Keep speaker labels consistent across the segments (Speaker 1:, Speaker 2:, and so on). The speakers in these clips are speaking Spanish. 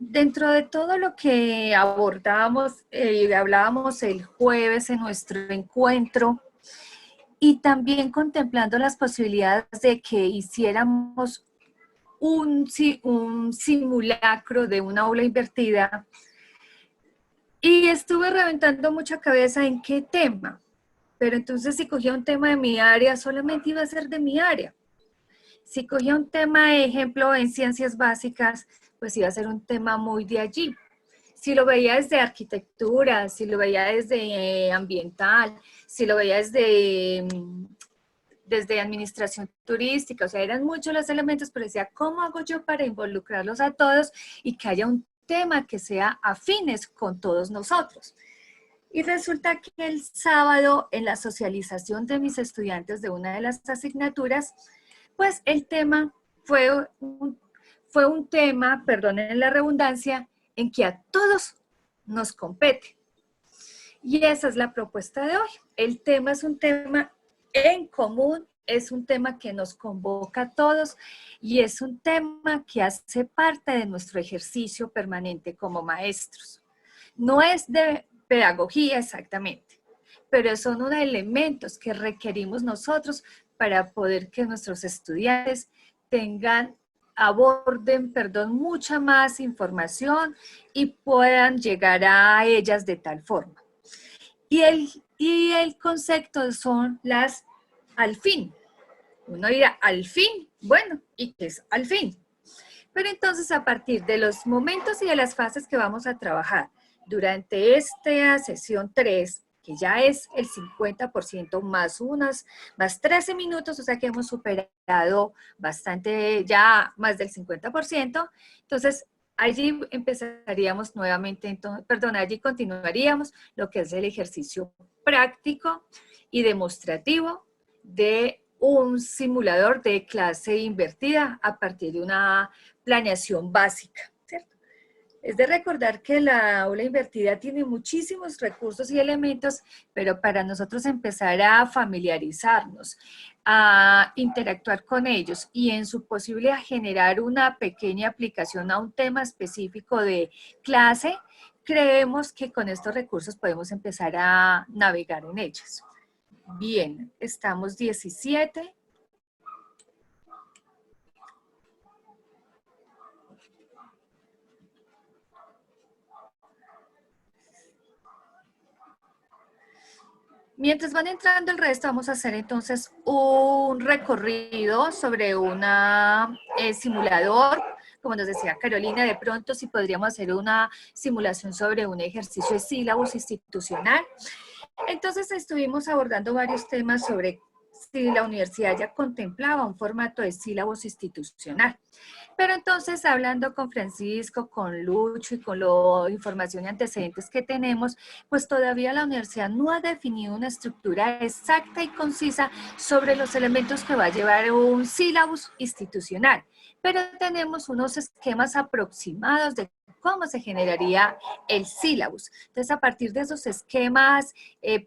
Speaker 1: Dentro de todo lo que abordábamos y hablábamos el jueves en nuestro encuentro, y también contemplando las posibilidades de que hiciéramos un simulacro de una aula invertida, y estuve reventando mucha cabeza en qué tema, pero entonces si cogía un tema de mi área, solamente iba a ser de mi área. Si cogía un tema, de ejemplo, en ciencias básicas, pues iba a ser un tema muy de allí. Si lo veía desde arquitectura, si lo veía desde ambiental, si lo veía desde administración turística, o sea, eran muchos los elementos, pero decía, ¿cómo hago yo para involucrarlos a todos y que haya un tema que sea afines con todos nosotros? Y resulta que el sábado, en la socialización de mis estudiantes de una de las asignaturas, pues el tema fue un tema, perdonen la redundancia, en que a todos nos compete. Y esa es la propuesta de hoy. El tema es un tema en común, es un tema que nos convoca a todos y es un tema que hace parte de nuestro ejercicio permanente como maestros. No es de pedagogía exactamente, pero son unos elementos que requerimos nosotros para poder que nuestros estudiantes aborden, mucha más información y puedan llegar a ellas de tal forma. Y el concepto son las al fin. Uno dirá, al fin, bueno, ¿y qué es al fin? Pero entonces a partir de los momentos y de las fases que vamos a trabajar durante esta sesión 3, que ya es el 50% más 13 minutos, o sea que hemos superado bastante, ya más del 50%, entonces allí empezaríamos nuevamente, allí continuaríamos lo que es el ejercicio práctico y demostrativo de un simulador de clase invertida a partir de una planeación básica, ¿cierto? Es de recordar que la aula invertida tiene muchísimos recursos y elementos, pero para nosotros empezar a familiarizarnos, a interactuar con ellos y en su posibilidad generar una pequeña aplicación a un tema específico de clase, creemos que con estos recursos podemos empezar a navegar en ellos. Bien, estamos 17. Mientras van entrando el resto, vamos a hacer entonces un recorrido sobre un simulador. Como nos decía Carolina, de pronto si podríamos hacer una simulación sobre un ejercicio de sílabus institucional. Entonces estuvimos abordando varios temas sobre si la universidad ya contemplaba un formato de sílabus institucional. Pero entonces, hablando con Francisco, con Lucho y con la información y antecedentes que tenemos, pues todavía la universidad no ha definido una estructura exacta y concisa sobre los elementos que va a llevar un sílabus institucional. Pero tenemos unos esquemas aproximados de cómo se generaría el sílabus. Entonces, a partir de esos esquemas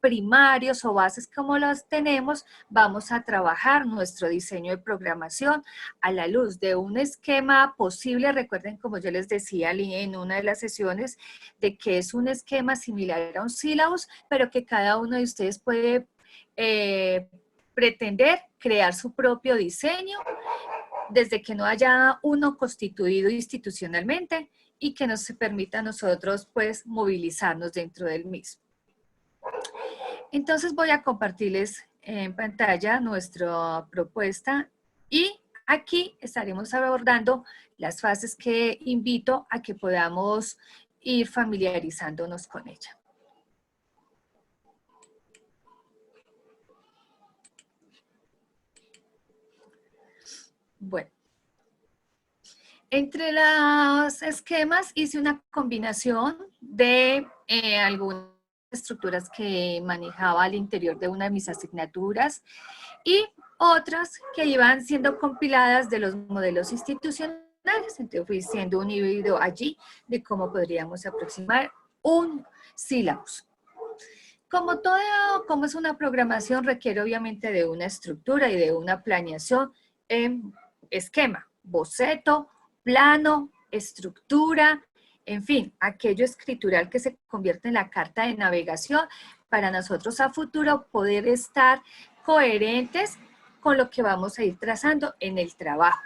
Speaker 1: primarios o bases como los tenemos, vamos a trabajar nuestro diseño de programación a la luz de un esquema posible. Recuerden, como yo les decía en una de las sesiones, de que es un esquema similar a un sílabus, pero que cada uno de ustedes puede pretender crear su propio diseño desde que no haya uno constituido institucionalmente y que nos permita a nosotros pues movilizarnos dentro del mismo. Entonces voy a compartirles en pantalla nuestra propuesta y aquí estaremos abordando las fases que invito a que podamos ir familiarizándonos con ella. Bueno, entre los esquemas hice una combinación de algunas estructuras que manejaba al interior de una de mis asignaturas y otras que iban siendo compiladas de los modelos institucionales. Entonces fui siendo un híbrido allí de cómo podríamos aproximar un sílabus. Como es una programación, requiere obviamente de una estructura y de una planeación en esquema, boceto, plano, estructura En fin, aquello escritural que se convierte en la carta de navegación para nosotros a futuro poder estar coherentes con lo que vamos a ir trazando en el trabajo.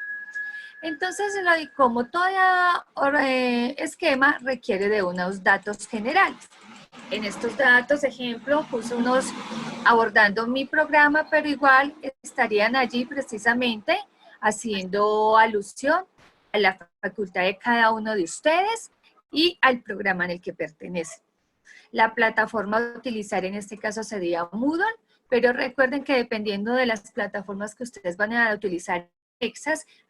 Speaker 1: Entonces, como todo esquema requiere de unos datos generales. En estos datos, ejemplo, puse unos abordando mi programa, pero igual estarían allí precisamente haciendo alusión a la facultad de cada uno de ustedes y al programa en el que pertenece. La plataforma a utilizar en este caso sería Moodle, pero recuerden que dependiendo de las plataformas que ustedes van a utilizar,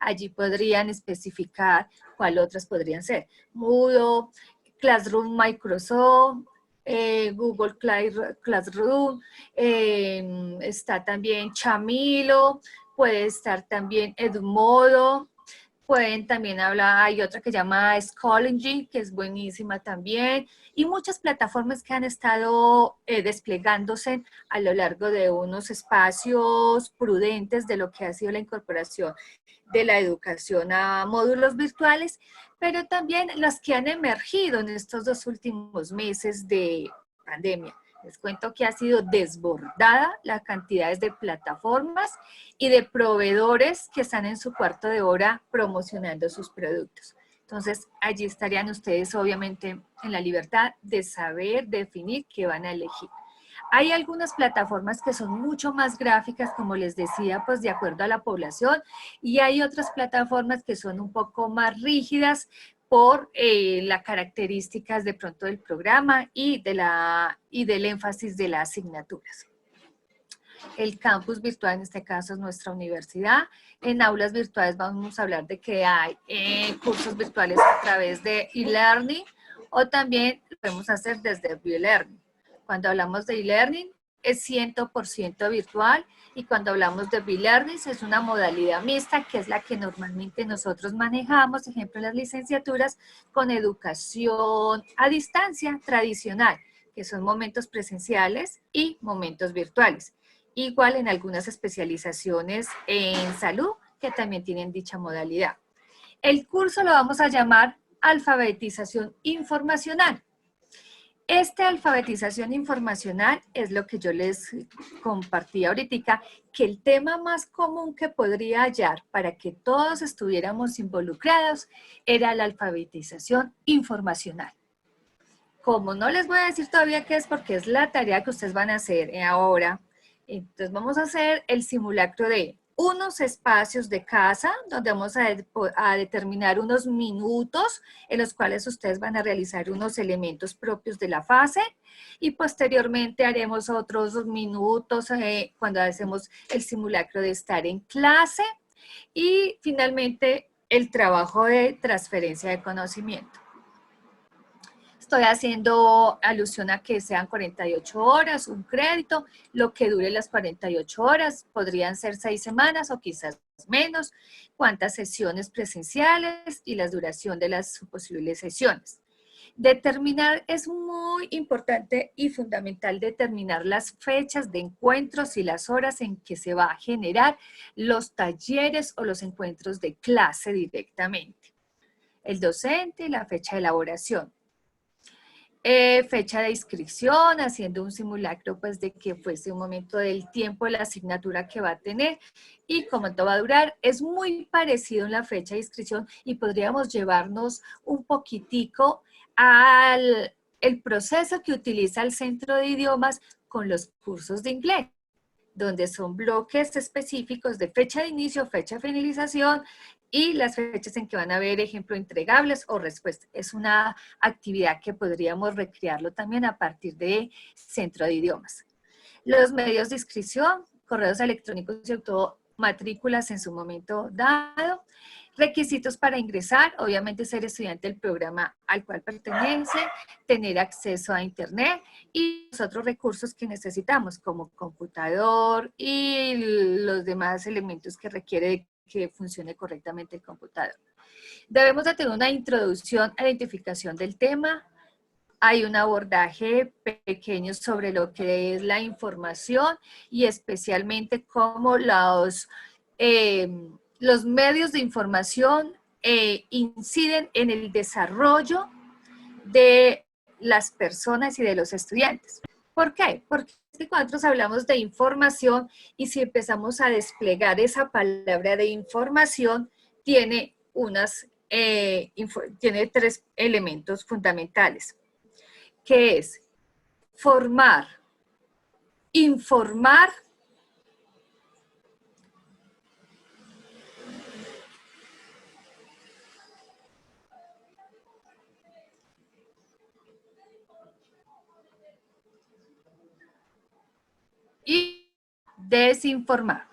Speaker 1: allí podrían especificar cuál otras podrían ser. Moodle, Classroom Microsoft, Google Classroom, está también Chamilo, puede estar también Edmodo, pueden también hablar, hay otra que se llama Schoology, que es buenísima también, y muchas plataformas que han estado desplegándose a lo largo de unos espacios prudentes de lo que ha sido la incorporación de la educación a módulos virtuales, pero también las que han emergido en estos 2 últimos meses de pandemia. Les cuento que ha sido desbordada las cantidades de plataformas y de proveedores que están en su cuarto de hora promocionando sus productos. Entonces, allí estarían ustedes obviamente en la libertad de saber definir qué van a elegir. Hay algunas plataformas que son mucho más gráficas, como les decía, pues de acuerdo a la población, y hay otras plataformas que son un poco más rígidas por las características de pronto del programa y del énfasis de las asignaturas. El campus virtual, en este caso, es nuestra universidad. En aulas virtuales vamos a hablar de que hay cursos virtuales a través de e-learning o también lo podemos hacer desde e-learning. Cuando hablamos de e-learning es 100% virtual y cuando hablamos de e-learning es una modalidad mixta que es la que normalmente nosotros manejamos, ejemplo en las licenciaturas, con educación a distancia tradicional, que son momentos presenciales y momentos virtuales. Igual en algunas especializaciones en salud que también tienen dicha modalidad. El curso lo vamos a llamar alfabetización informacional. Esta alfabetización informacional es lo que yo les compartí ahorita, que el tema más común que podría hallar para que todos estuviéramos involucrados era la alfabetización informacional. Como no les voy a decir todavía qué es porque es la tarea que ustedes van a hacer ahora, entonces vamos a hacer el simulacro de unos espacios de casa donde vamos a determinar unos minutos en los cuales ustedes van a realizar unos elementos propios de la fase y posteriormente haremos otros minutos cuando hacemos el simulacro de estar en clase y finalmente el trabajo de transferencia de conocimiento. Estoy haciendo alusión a que sean 48 horas, un crédito, lo que dure las 48 horas, podrían ser 6 semanas o quizás menos, cuántas sesiones presenciales y la duración de las posibles sesiones. Determinar, es muy importante y fundamental determinar las fechas de encuentros y las horas en que se va a generar los talleres o los encuentros de clase directamente. El docente y la fecha de elaboración. Fecha de inscripción, haciendo un simulacro pues de que fuese un momento del tiempo de la asignatura que va a tener y cuánto va a durar. Es muy parecido en la fecha de inscripción y podríamos llevarnos un poquitico al el proceso que utiliza el Centro de Idiomas con los cursos de inglés, donde son bloques específicos de fecha de inicio, fecha de finalización y las fechas en que van a haber, ejemplo, entregables o respuestas. Es una actividad que podríamos recrearlo también a partir de Centro de Idiomas. Los medios de inscripción, correos electrónicos y automatrículas en su momento dado. Requisitos para ingresar, obviamente ser estudiante del programa al cual pertenece, tener acceso a internet y los otros recursos que necesitamos como computador y los demás elementos que requiere que funcione correctamente el computador. Debemos de tener una introducción a la identificación del tema. Hay un abordaje pequeño sobre lo que es la información y especialmente cómo los medios de información inciden en el desarrollo de las personas y de los estudiantes. ¿Por qué? Porque cuando nosotros hablamos de información y si empezamos a desplegar esa palabra de información, tiene tiene 3 elementos fundamentales, que es formar, informar y desinformar.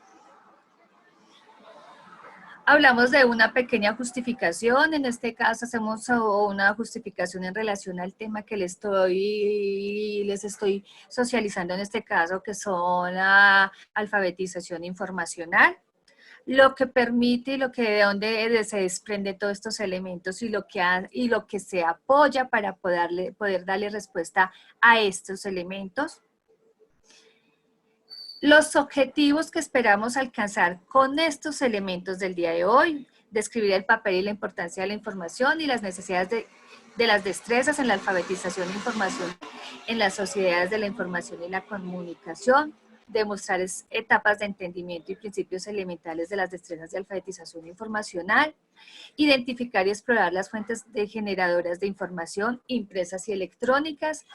Speaker 1: Hablamos de una pequeña justificación, en este caso hacemos una justificación en relación al tema que les estoy socializando en este caso, que son la alfabetización informacional, lo que permite y de donde se desprende todos estos elementos y lo que se apoya para poder darle respuesta a estos elementos. Los objetivos que esperamos alcanzar con estos elementos del día de hoy, describir el papel y la importancia de la información y las necesidades de las destrezas en la alfabetización de información en las sociedades de la información y la comunicación, demostrar etapas de entendimiento y principios elementales de las destrezas de alfabetización informacional, identificar y explorar las fuentes generadoras de información impresas y electrónicas,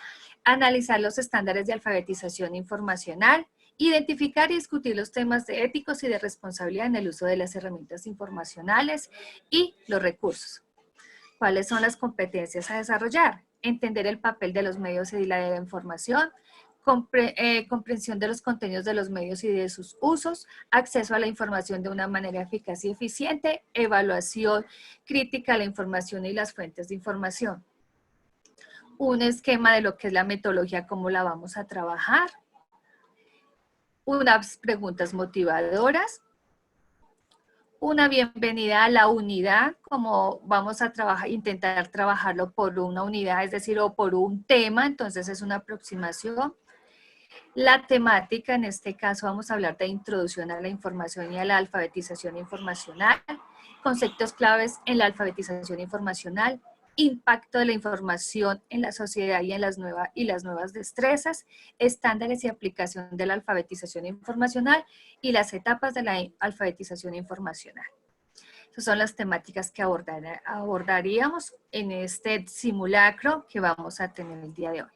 Speaker 1: analizar los estándares de alfabetización informacional, identificar y discutir los temas de éticos y de responsabilidad en el uso de las herramientas informacionales y los recursos. ¿Cuáles son las competencias a desarrollar? Entender el papel de los medios y de la información, comprensión de los contenidos de los medios y de sus usos, acceso a la información de una manera eficaz y eficiente, evaluación crítica de la información y las fuentes de información. Un esquema de lo que es la metodología, cómo la vamos a trabajar, unas preguntas motivadoras, una bienvenida a la unidad, como vamos a intentar trabajarlo por una unidad, es decir, o por un tema, entonces es una aproximación. La temática, en este caso vamos a hablar de introducción a la información y a la alfabetización informacional, conceptos claves en la alfabetización informacional, impacto de la información en la sociedad y en las nuevas destrezas, estándares y aplicación de la alfabetización informacional y las etapas de la alfabetización informacional. Esas son las temáticas que abordaríamos en este simulacro que vamos a tener el día de hoy.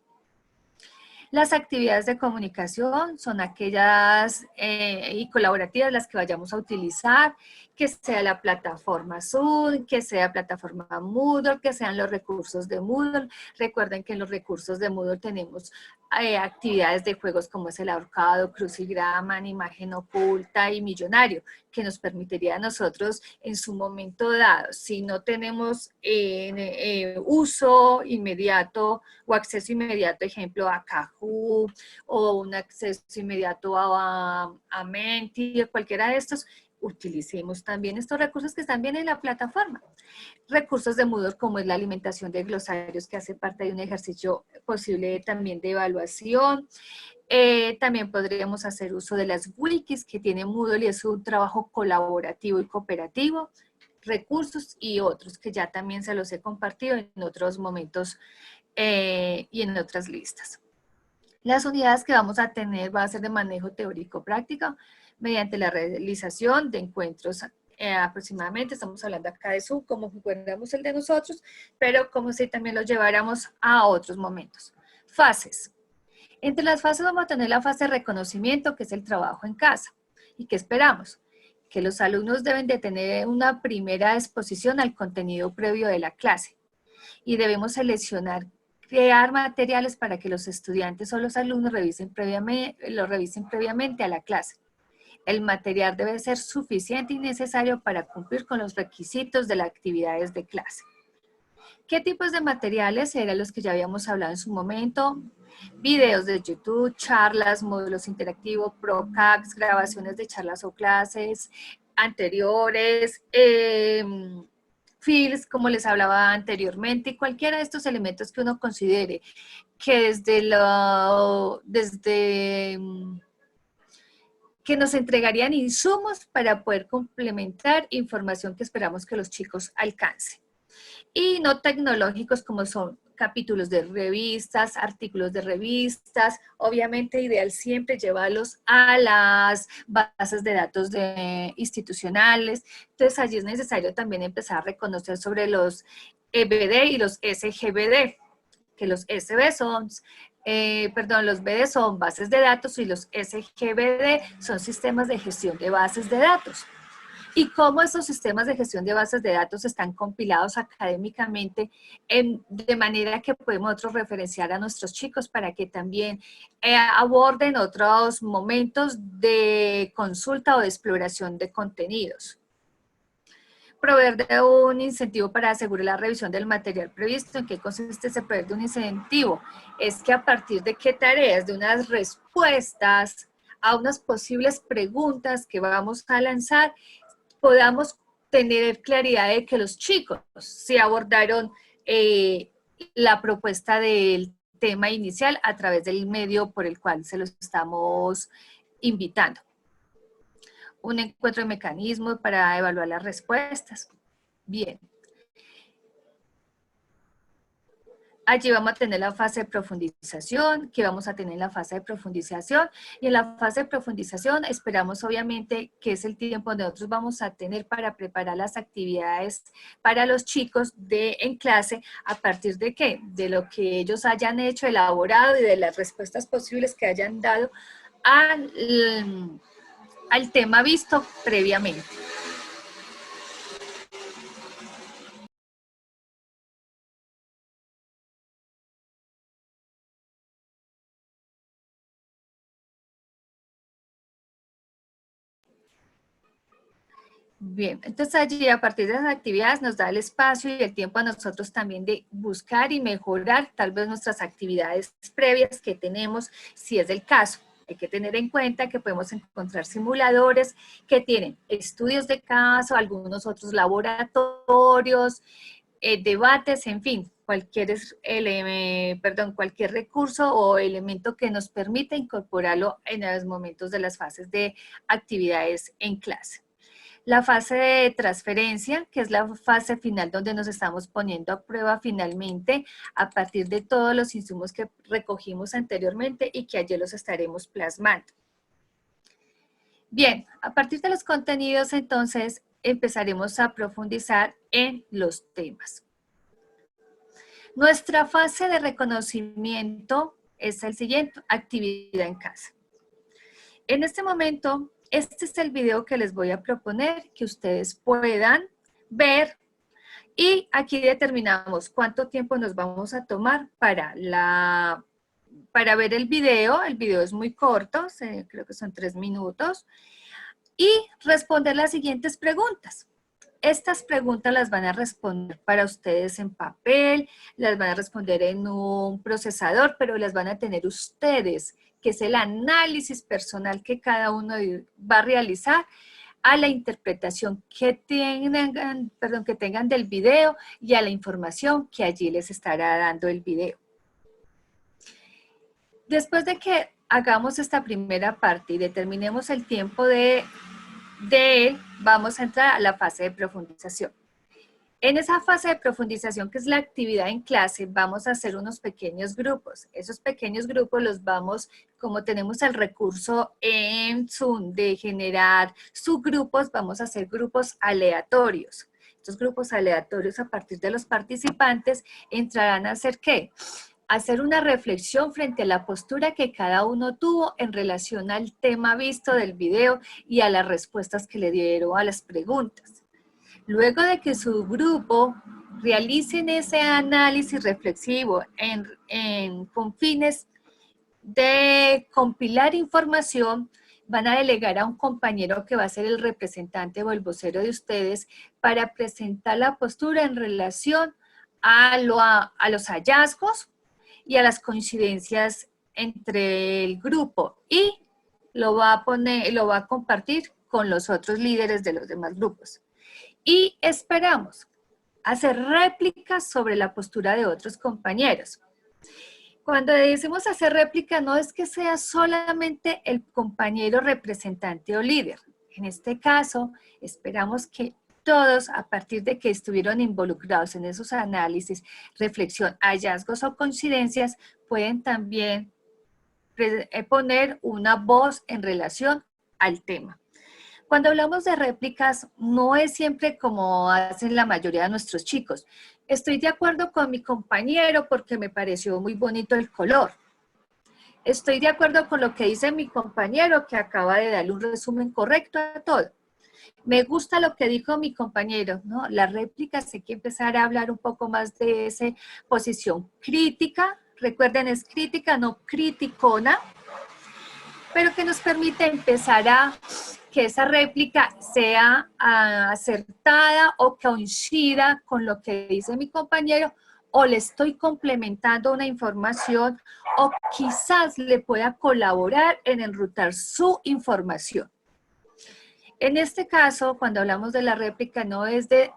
Speaker 1: Las actividades de comunicación son aquellas y colaborativas las que vayamos a utilizar, que sea la plataforma Zoom, que sea plataforma Moodle, que sean los recursos de Moodle. Recuerden que en los recursos de Moodle tenemos actividades de juegos como es el ahorcado, crucigrama, imagen oculta y millonario, que nos permitiría a nosotros en su momento dado, si no tenemos uso inmediato o acceso inmediato, ejemplo, a Kahoot o un acceso inmediato a Menti, cualquiera de estos, utilicemos también estos recursos que están bien en la plataforma. Recursos de Moodle como es la alimentación de glosarios, que hace parte de un ejercicio posible también de evaluación. También podríamos hacer uso de las wikis que tiene Moodle y es un trabajo colaborativo y cooperativo, recursos y otros que ya también se los he compartido en otros momentos y en otras listas. Las unidades que vamos a tener va a ser de manejo teórico práctico mediante la realización de encuentros aproximadamente, estamos hablando acá de Zoom, como jugáramos el de nosotros, pero como si también lo lleváramos a otros momentos. Fases. Entre las fases vamos a tener la fase de reconocimiento, que es el trabajo en casa. ¿Y qué esperamos? Que los alumnos deben de tener una primera exposición al contenido previo de la clase y debemos crear materiales para que los estudiantes o los alumnos lo revisen previamente a la clase. El material debe ser suficiente y necesario para cumplir con los requisitos de las actividades de clase. ¿Qué tipos de materiales eran los que ya habíamos hablado en su momento? Videos de YouTube, charlas, módulos interactivos, ProCax, grabaciones de charlas o clases anteriores, fields, como les hablaba anteriormente, y cualquiera de estos elementos que uno considere que que nos entregarían insumos para poder complementar información que esperamos que los chicos alcancen. Y no tecnológicos como son capítulos de revistas, artículos de revistas. Obviamente, ideal siempre llevarlos a las bases de datos institucionales. Entonces, allí es necesario también empezar a reconocer sobre los EBD y los SGBD, que los SB son, los BD son bases de datos y los SGBD son sistemas de gestión de bases de datos. Y cómo esos sistemas de gestión de bases de datos están compilados académicamente de manera que podemos nosotros referenciar a nuestros chicos para que también aborden otros momentos de consulta o de exploración de contenidos. Proveer de un incentivo para asegurar la revisión del material previsto. ¿En qué consiste ese proveer de un incentivo? Es que a partir de qué tareas, de unas respuestas a unas posibles preguntas que vamos a lanzar, podamos tener claridad de que los chicos se abordaron la propuesta del tema inicial a través del medio por el cual se los estamos invitando. Un encuentro de mecanismos para evaluar las respuestas. Bien. Allí vamos a tener la fase de profundización, que vamos a tener en la fase de profundización. Y en la fase de profundización esperamos obviamente que es el tiempo donde nosotros vamos a tener para preparar las actividades para los chicos en clase, a partir de ¿qué? De lo que ellos hayan hecho, elaborado y de las respuestas posibles que hayan dado al tema visto previamente. Bien, entonces allí a partir de las actividades nos da el espacio y el tiempo a nosotros también de buscar y mejorar tal vez nuestras actividades previas que tenemos, si es el caso. Hay que tener en cuenta que podemos encontrar simuladores que tienen estudios de caso, algunos otros laboratorios, debates, en fin, cualquier recurso o elemento que nos permita incorporarlo en los momentos de las fases de actividades en clase. La fase de transferencia, que es la fase final donde nos estamos poniendo a prueba finalmente a partir de todos los insumos que recogimos anteriormente y que allí los estaremos plasmando. Bien, a partir de los contenidos entonces empezaremos a profundizar en los temas. Nuestra fase de reconocimiento es el siguiente, actividad en casa. En este momento, este es el video que les voy a proponer que ustedes puedan ver y aquí determinamos cuánto tiempo nos vamos a tomar para ver el video. El video es muy corto, creo que son 3 minutos, y responder las siguientes preguntas. Estas preguntas las van a responder para ustedes en papel, las van a responder en un procesador, pero las van a tener ustedes, que es el análisis personal que cada uno va a realizar a la interpretación que tengan del video y a la información que allí les estará dando el video. Después de que hagamos esta primera parte y determinemos el tiempo de él, vamos a entrar a la fase de profundización. En esa fase de profundización, que es la actividad en clase, vamos a hacer unos pequeños grupos. Esos pequeños grupos los vamos, como tenemos el recurso en Zoom de generar subgrupos, vamos a hacer grupos aleatorios. Estos grupos aleatorios a partir de los participantes entrarán a hacer ¿qué? Hacer una reflexión frente a la postura que cada uno tuvo en relación al tema visto del video y a las respuestas que le dieron a las preguntas. Luego de que su grupo realicen ese análisis reflexivo con fines de compilar información, van a delegar a un compañero que va a ser el representante o el vocero de ustedes para presentar la postura en relación a los hallazgos y a las coincidencias entre el grupo y lo va a compartir con los otros líderes de los demás grupos. Y esperamos hacer réplicas sobre la postura de otros compañeros. Cuando decimos hacer réplica, no es que sea solamente el compañero representante o líder. En este caso, esperamos que todos, a partir de que estuvieron involucrados en esos análisis, reflexión, hallazgos o coincidencias, pueden también poner una voz en relación al tema. Cuando hablamos de réplicas, no es siempre como hacen la mayoría de nuestros chicos. Estoy de acuerdo con mi compañero porque me pareció muy bonito el color. Estoy de acuerdo con lo que dice mi compañero que acaba de darle un resumen correcto a todo. Me gusta lo que dijo mi compañero, ¿no? Las réplicas hay que empezar a hablar un poco más de esa posición crítica. Recuerden, es crítica, no criticona, pero que nos permite empezar a que esa réplica sea acertada o coincida con lo que dice mi compañero, o le estoy complementando una información, o quizás le pueda colaborar en enrutar su información. En este caso, cuando hablamos de la réplica, no es de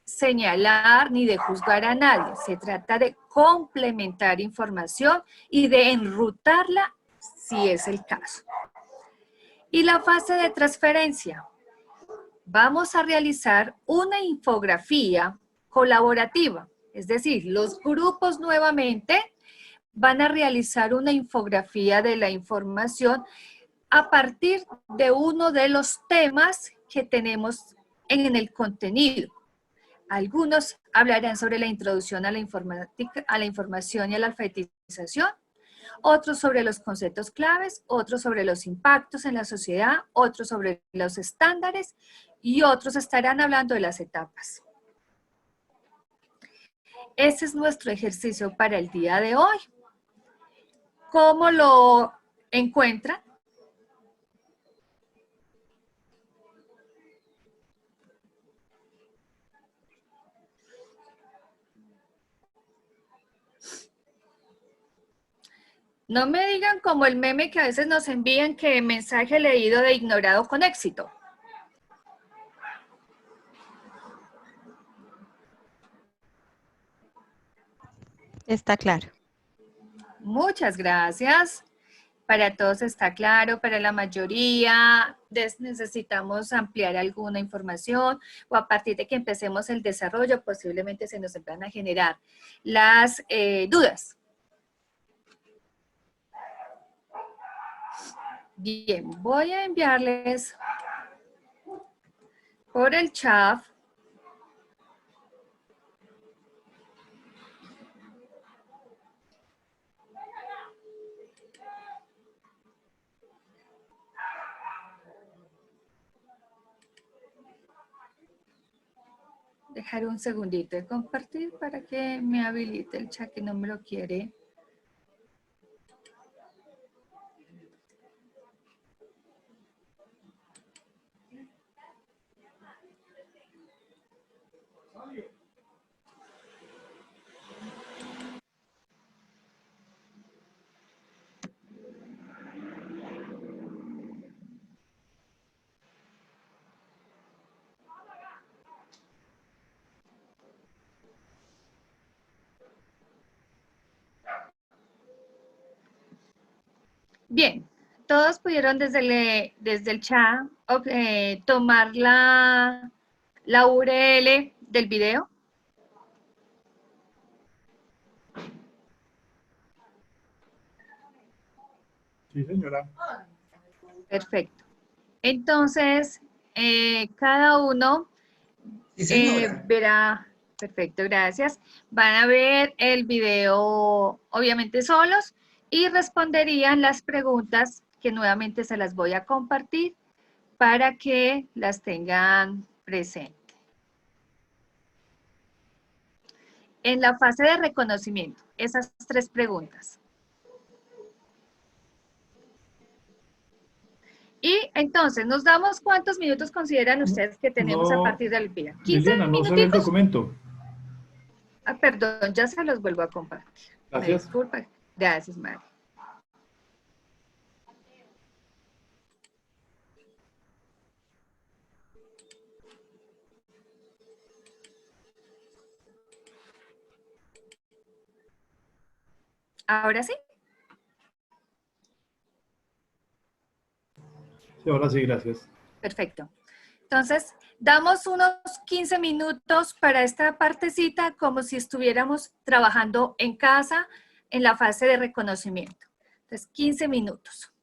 Speaker 1: señalar ni de juzgar a nadie, se trata de complementar información y de enrutarla si es el caso. Y la fase de transferencia. Vamos a realizar una infografía colaborativa, es decir, los grupos nuevamente van a realizar una infografía de la información a partir de uno de los temas que tenemos en el contenido. Algunos hablarán sobre la introducción a la informática, a la información y a la alfabetización, otros sobre los conceptos claves, otros sobre los impactos en la sociedad, otros sobre los estándares y otros estarán hablando de las etapas. Ese es nuestro ejercicio para el día de hoy. ¿Cómo lo encuentran? No me digan como el meme que a veces nos envían que mensaje leído de ignorado con éxito.
Speaker 2: Está claro.
Speaker 1: Muchas gracias. Para todos está claro, para la mayoría necesitamos ampliar alguna información o a partir de que empecemos el desarrollo posiblemente se nos van a generar las dudas. Bien, voy a enviarles por el chat dejar un segundito de compartir para que me habilite el chat que no me lo quiere. Bien, todos pudieron desde el chat tomar la URL del video.
Speaker 3: Sí, señora.
Speaker 1: Perfecto. Entonces, cada uno verá, perfecto, gracias. Van a ver el video, obviamente solos, y responderían las preguntas que nuevamente se las voy a compartir para que las tengan presente. En la fase de reconocimiento, esas 3 preguntas. Y entonces, ¿nos damos cuántos minutos consideran ustedes que tenemos a partir del día? 15
Speaker 3: Liliana, no se ve el
Speaker 1: minuticos.
Speaker 3: documento.
Speaker 1: Ah, perdón, ya se los vuelvo a compartir.
Speaker 3: Gracias.
Speaker 1: Me disculpa. Gracias, Mari. ¿Ahora sí?
Speaker 3: Sí, ahora sí, gracias.
Speaker 1: Perfecto. Entonces, damos unos 15 minutos para esta partecita como si estuviéramos trabajando en casa en la fase de reconocimiento. Entonces, 15 minutos.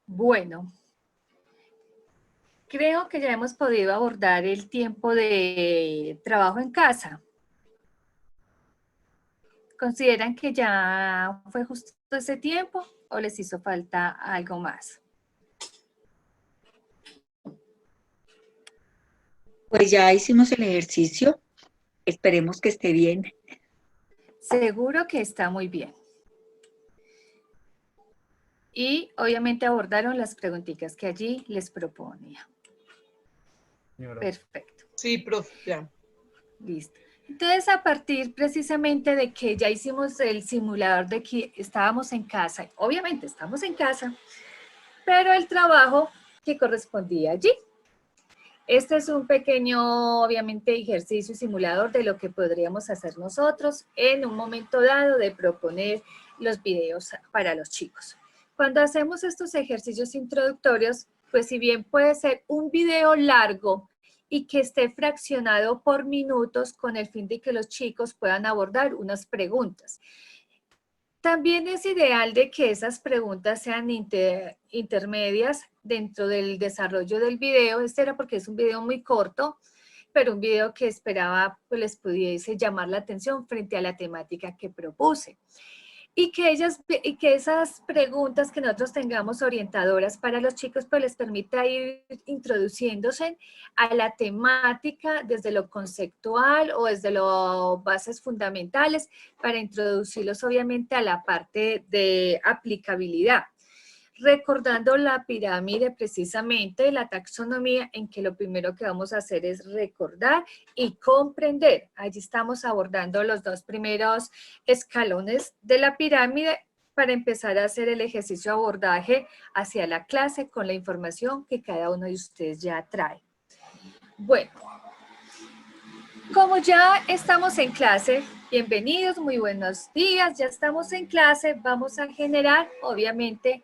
Speaker 1: Bueno, creo que ya hemos podido abordar el tiempo de trabajo en casa. ¿Consideran que ya fue justo ese tiempo o les hizo falta algo más?
Speaker 4: Pues ya hicimos el ejercicio, esperemos que esté bien.
Speaker 1: Seguro que está muy bien. Y obviamente abordaron las preguntitas que allí les proponía.
Speaker 3: Señora.
Speaker 1: Perfecto.
Speaker 5: Sí, profe, ya.
Speaker 1: Listo. Entonces, a partir precisamente de que ya hicimos el simulador de que estábamos en casa, obviamente estamos en casa, pero el trabajo que correspondía allí. Este es un pequeño, obviamente, ejercicio y simulador de lo que podríamos hacer nosotros en un momento dado de proponer los videos para los chicos. Cuando hacemos estos ejercicios introductorios, pues si bien puede ser un video largo y que esté fraccionado por minutos con el fin de que los chicos puedan abordar unas preguntas. También es ideal de que esas preguntas sean intermedias dentro del desarrollo del video. Este era porque es un video muy corto, pero un video que esperaba pues, les pudiese llamar la atención frente a la temática que propuse. Y que esas preguntas que nosotros tengamos orientadoras para los chicos, pues les permita ir introduciéndose a la temática desde lo conceptual o desde las bases fundamentales para introducirlos obviamente a la parte de aplicabilidad. Recordando la pirámide precisamente, la taxonomía, en que lo primero que vamos a hacer es recordar y comprender. Allí estamos abordando los dos primeros escalones de la pirámide para empezar a hacer el ejercicio de abordaje hacia la clase con la información que cada uno de ustedes ya trae. Bueno, como ya estamos en clase, bienvenidos, muy buenos días, ya estamos en clase, vamos a generar, obviamente,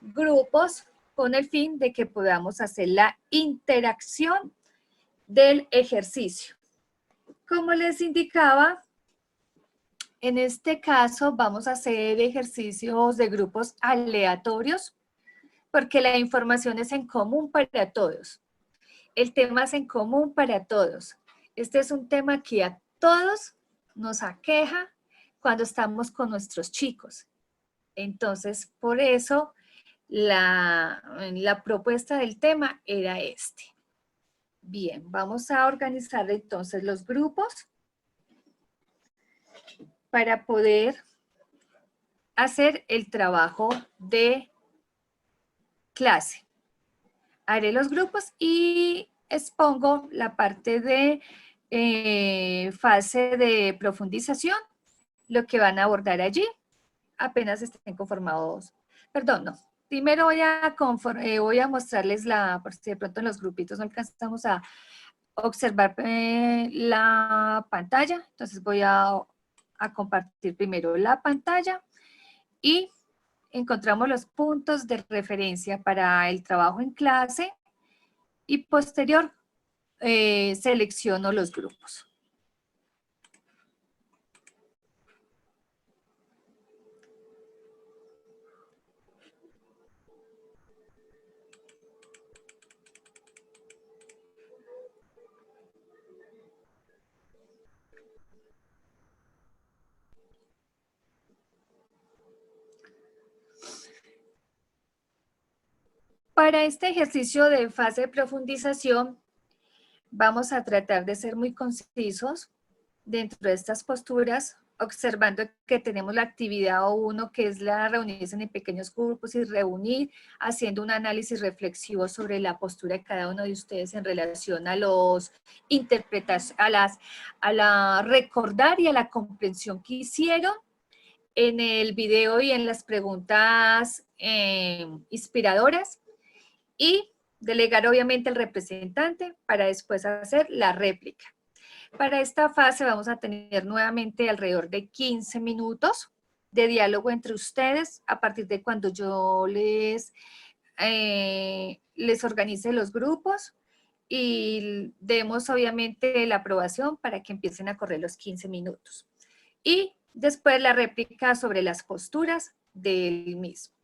Speaker 1: grupos con el fin de que podamos hacer la interacción del ejercicio. Como les indicaba, en este caso vamos a hacer ejercicios de grupos aleatorios porque la información es en común para todos. El tema es en común para todos. Este es un tema que a todos nos aqueja cuando estamos con nuestros chicos. Entonces, por eso la propuesta del tema era este. Bien, vamos a organizar entonces los grupos para poder hacer el trabajo de clase. Haré los grupos y expongo la parte de fase de profundización, lo que van a abordar allí, apenas estén conformados. Perdón, no. Primero voy a mostrarles por si de pronto en los grupitos no alcanzamos a observar la pantalla. Entonces voy a compartir primero la pantalla y encontramos los puntos de referencia para el trabajo en clase y posterior selecciono los grupos. Para este ejercicio de fase de profundización, vamos a tratar de ser muy concisos dentro de estas posturas, observando que tenemos la actividad 1, que es la reunirse en pequeños grupos y reunir, haciendo un análisis reflexivo sobre la postura de cada uno de ustedes en relación a los a la recordar y a la comprensión que hicieron en el video y en las preguntas inspiradoras, y delegar obviamente al representante para después hacer la réplica. Para esta fase vamos a tener nuevamente alrededor de 15 minutos de diálogo entre ustedes a partir de cuando yo les organice los grupos y demos obviamente la aprobación para que empiecen a correr los 15 minutos. Y después la réplica sobre las posturas del mismo.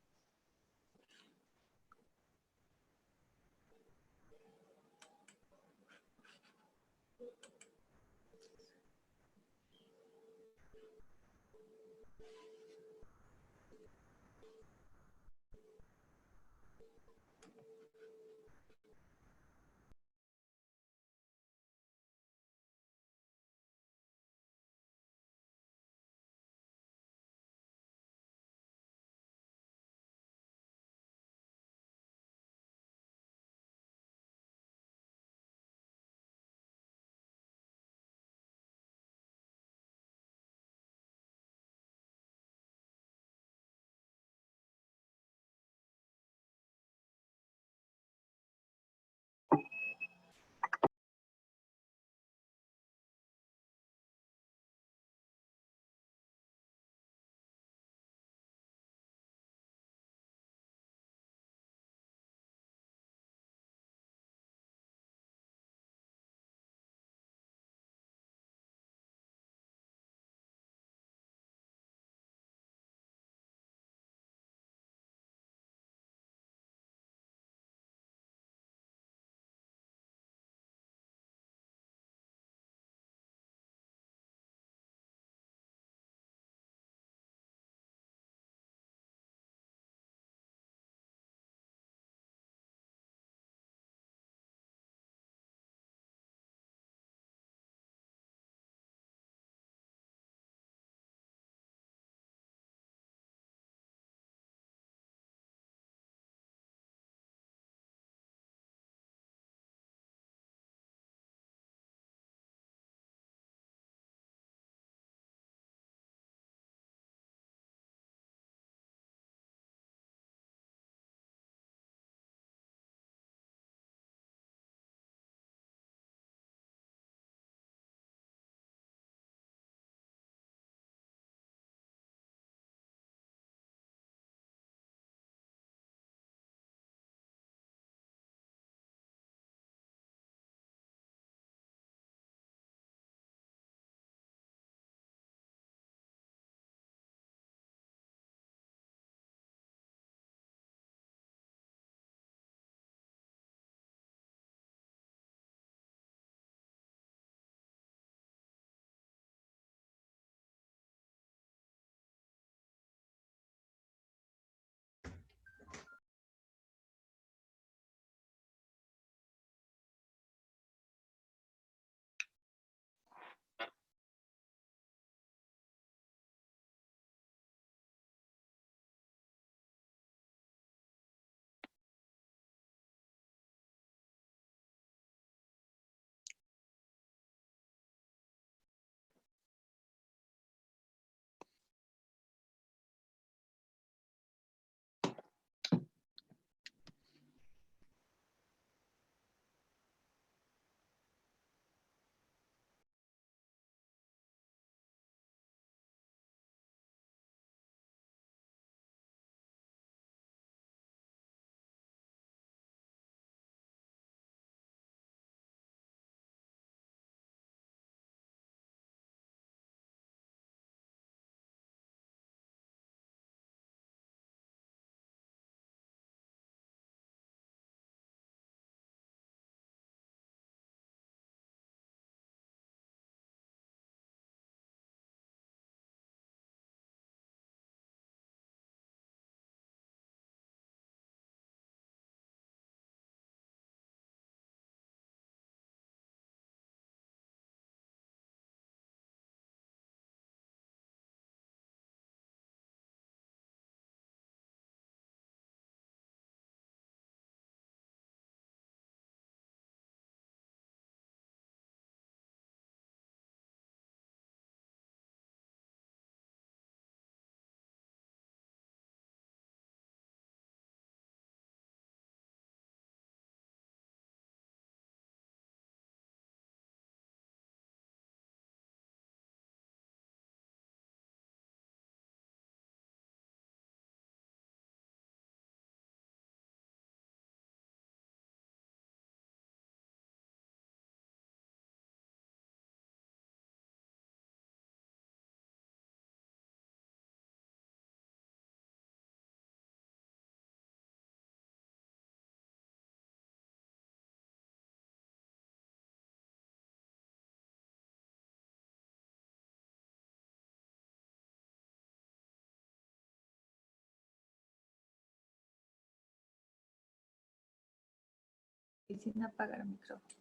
Speaker 1: Y sin apagar el micrófono.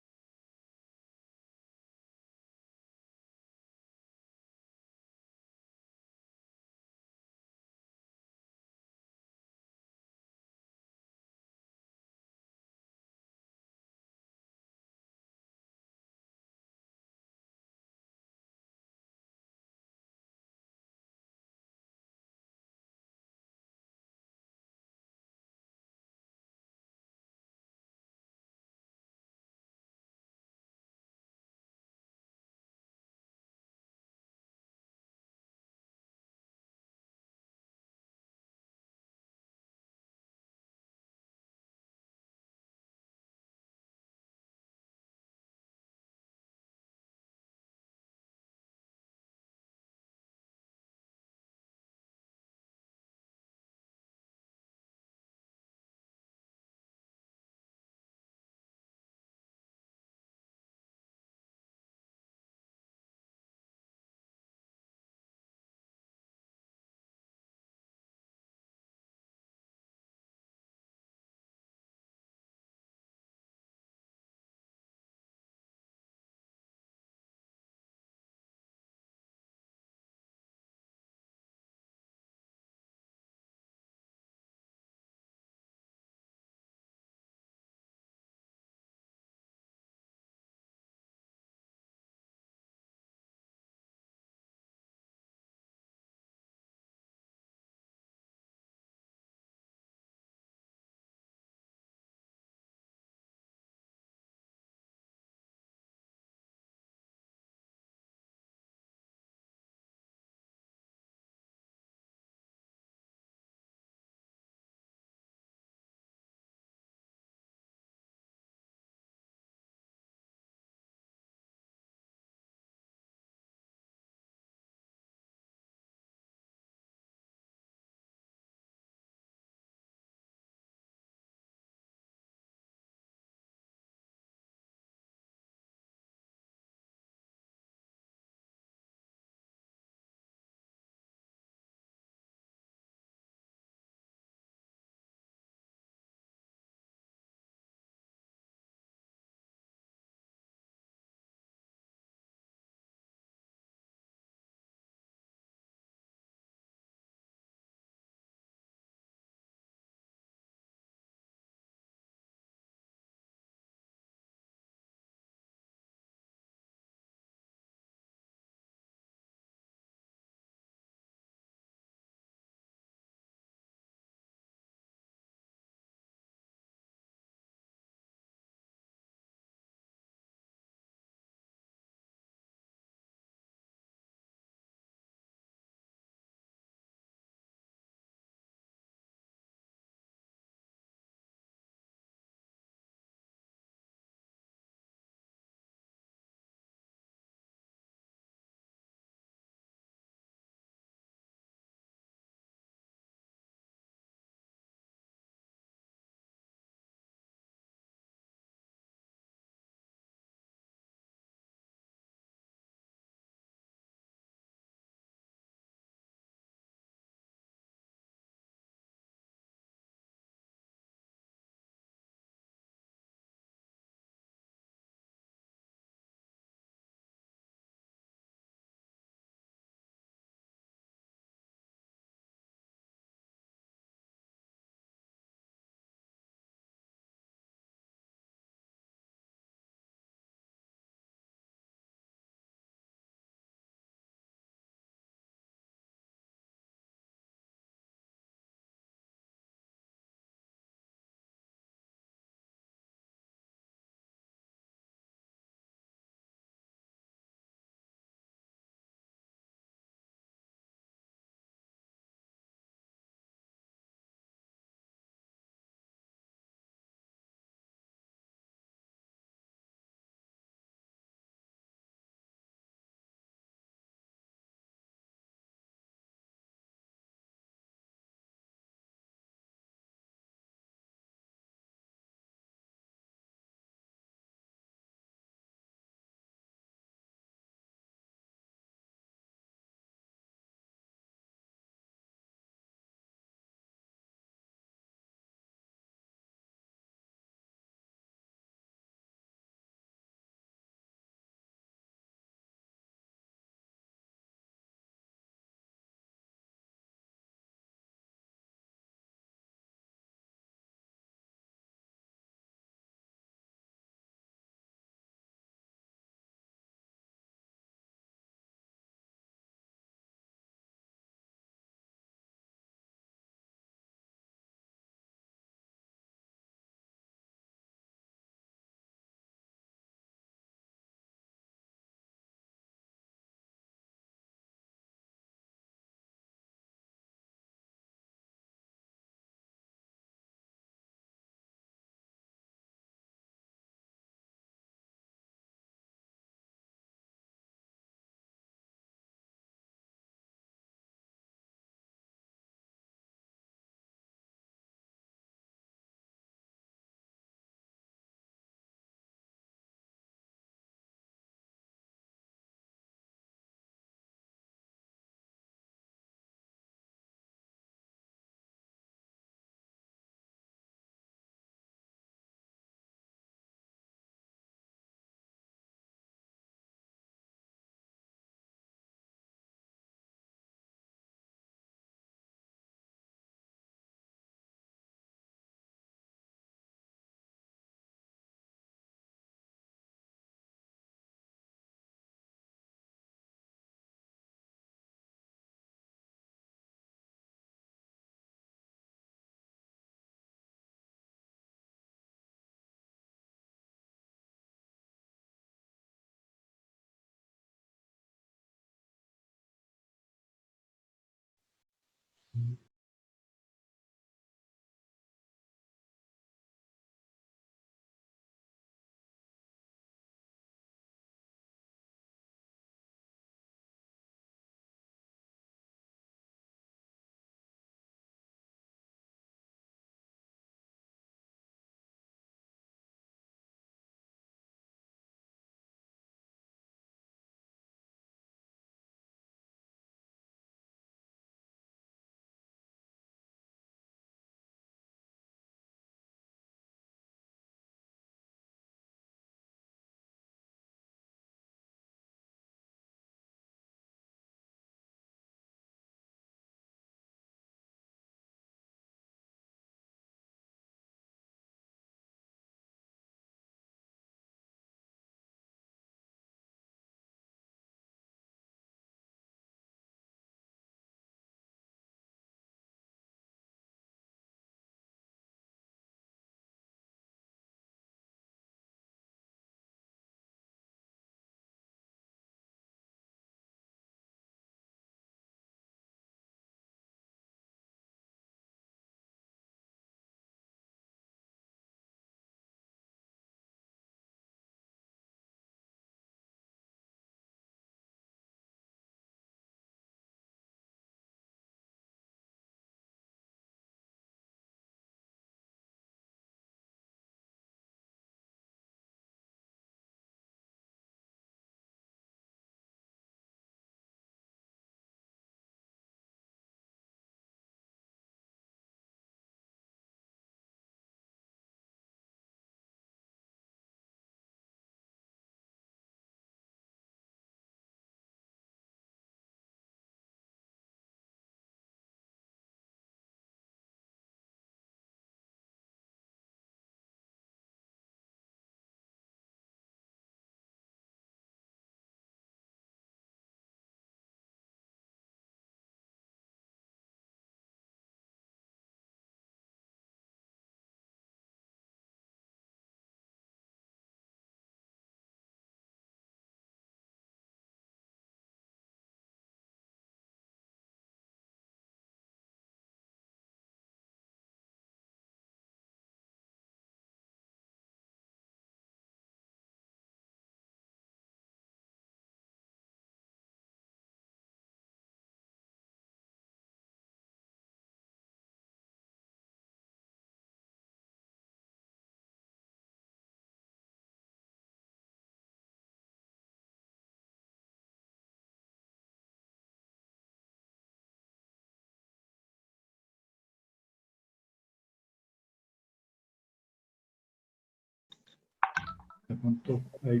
Speaker 3: De pronto, ahí.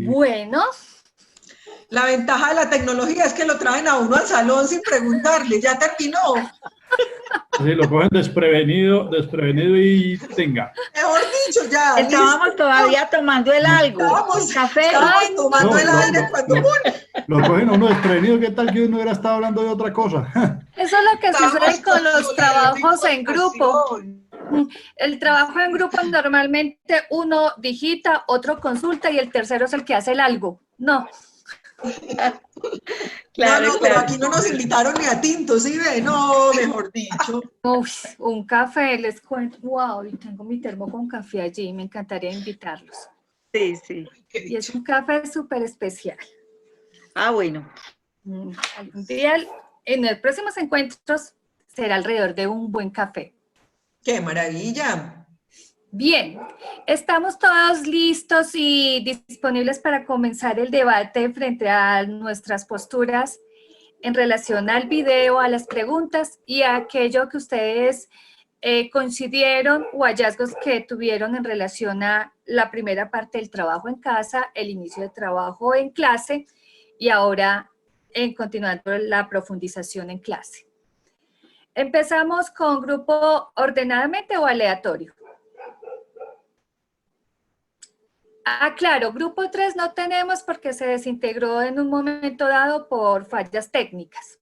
Speaker 1: Bueno,
Speaker 5: La ventaja de la tecnología es que lo traen a uno al salón sin preguntarle, ya terminó.
Speaker 3: Sí, lo cogen desprevenido y tenga.
Speaker 5: Mejor dicho, ya,
Speaker 4: Estábamos
Speaker 5: listo.
Speaker 4: todavía tomando el algo. Café.
Speaker 5: Estábamos tomando
Speaker 3: No,
Speaker 5: el aire cuando
Speaker 3: lo cogen a uno desprevenido. ¿Qué tal que uno hubiera estado hablando de otra cosa?
Speaker 1: eso es lo que sucede con los trabajos en grupo. El trabajo en grupo normalmente uno digita, otro consulta y el tercero es el que hace el algo. No.
Speaker 4: Claro,
Speaker 5: no, pero
Speaker 4: claro.
Speaker 5: aquí no nos invitaron ni a tinto, ¿sí ve? No, mejor dicho.
Speaker 1: Uy, un café, les cuento. Wow, y tengo mi termo con café allí, me encantaría invitarlos.
Speaker 4: Sí, sí.
Speaker 1: Y es un café súper especial.
Speaker 4: Ah, bueno.
Speaker 1: Algún día, en los próximos encuentros, será alrededor de un buen café.
Speaker 5: ¡Qué maravilla!
Speaker 1: Bien, estamos todos listos y disponibles para comenzar el debate frente a nuestras posturas en relación al video, a las preguntas y a aquello que ustedes coincidieron o hallazgos que tuvieron en relación a la primera parte del trabajo en casa, el inicio de trabajo en clase y ahora continuando la profundización en clase. Empezamos con grupo ordenadamente o aleatorio. Ah, claro, grupo 3 no tenemos porque se desintegró en un momento dado por fallas técnicas.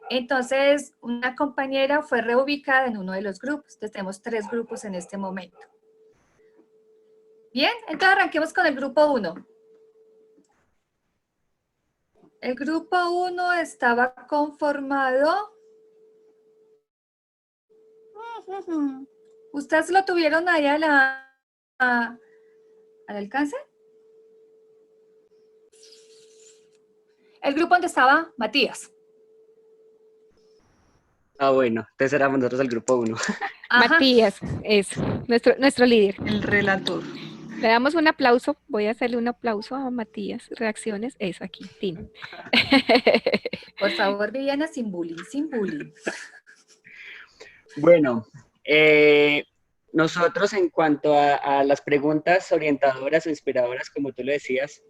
Speaker 1: Entonces, una compañera fue reubicada en uno de los grupos. Entonces, tenemos 3 grupos en este momento. Bien, entonces arranquemos con el grupo 1. El grupo 1 estaba conformado. ¿Ustedes lo tuvieron ahí al alcance? El grupo donde estaba Matías.
Speaker 6: Ah, bueno, entonces éramos nosotros el grupo 1.
Speaker 1: Ajá.
Speaker 2: Matías es nuestro líder.
Speaker 5: El relator.
Speaker 2: Le damos un aplauso. Voy a hacerle un aplauso a Matías. Reacciones. Eso aquí. Tin.
Speaker 1: Por favor, Viviana, sin bullying, sin bullying.
Speaker 6: Bueno, nosotros en cuanto a las preguntas orientadoras o inspiradoras, como tú lo decías,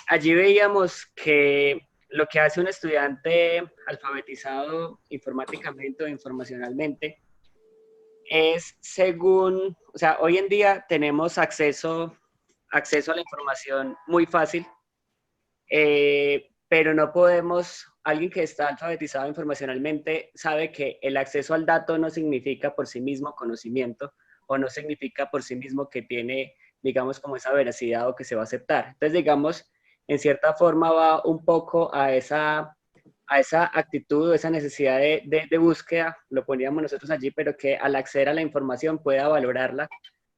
Speaker 6: allí veíamos que lo que hace un estudiante alfabetizado informáticamente o informacionalmente es según, o sea, hoy en día tenemos acceso a la información muy fácil, pero no podemos, alguien que está alfabetizado informacionalmente sabe que el acceso al dato no significa por sí mismo conocimiento o no significa por sí mismo que tiene, digamos, como esa veracidad o que se va a aceptar. Entonces, digamos, en cierta forma va un poco a esa actitud, esa necesidad de búsqueda, lo poníamos nosotros allí, pero que al acceder a la información pueda valorarla,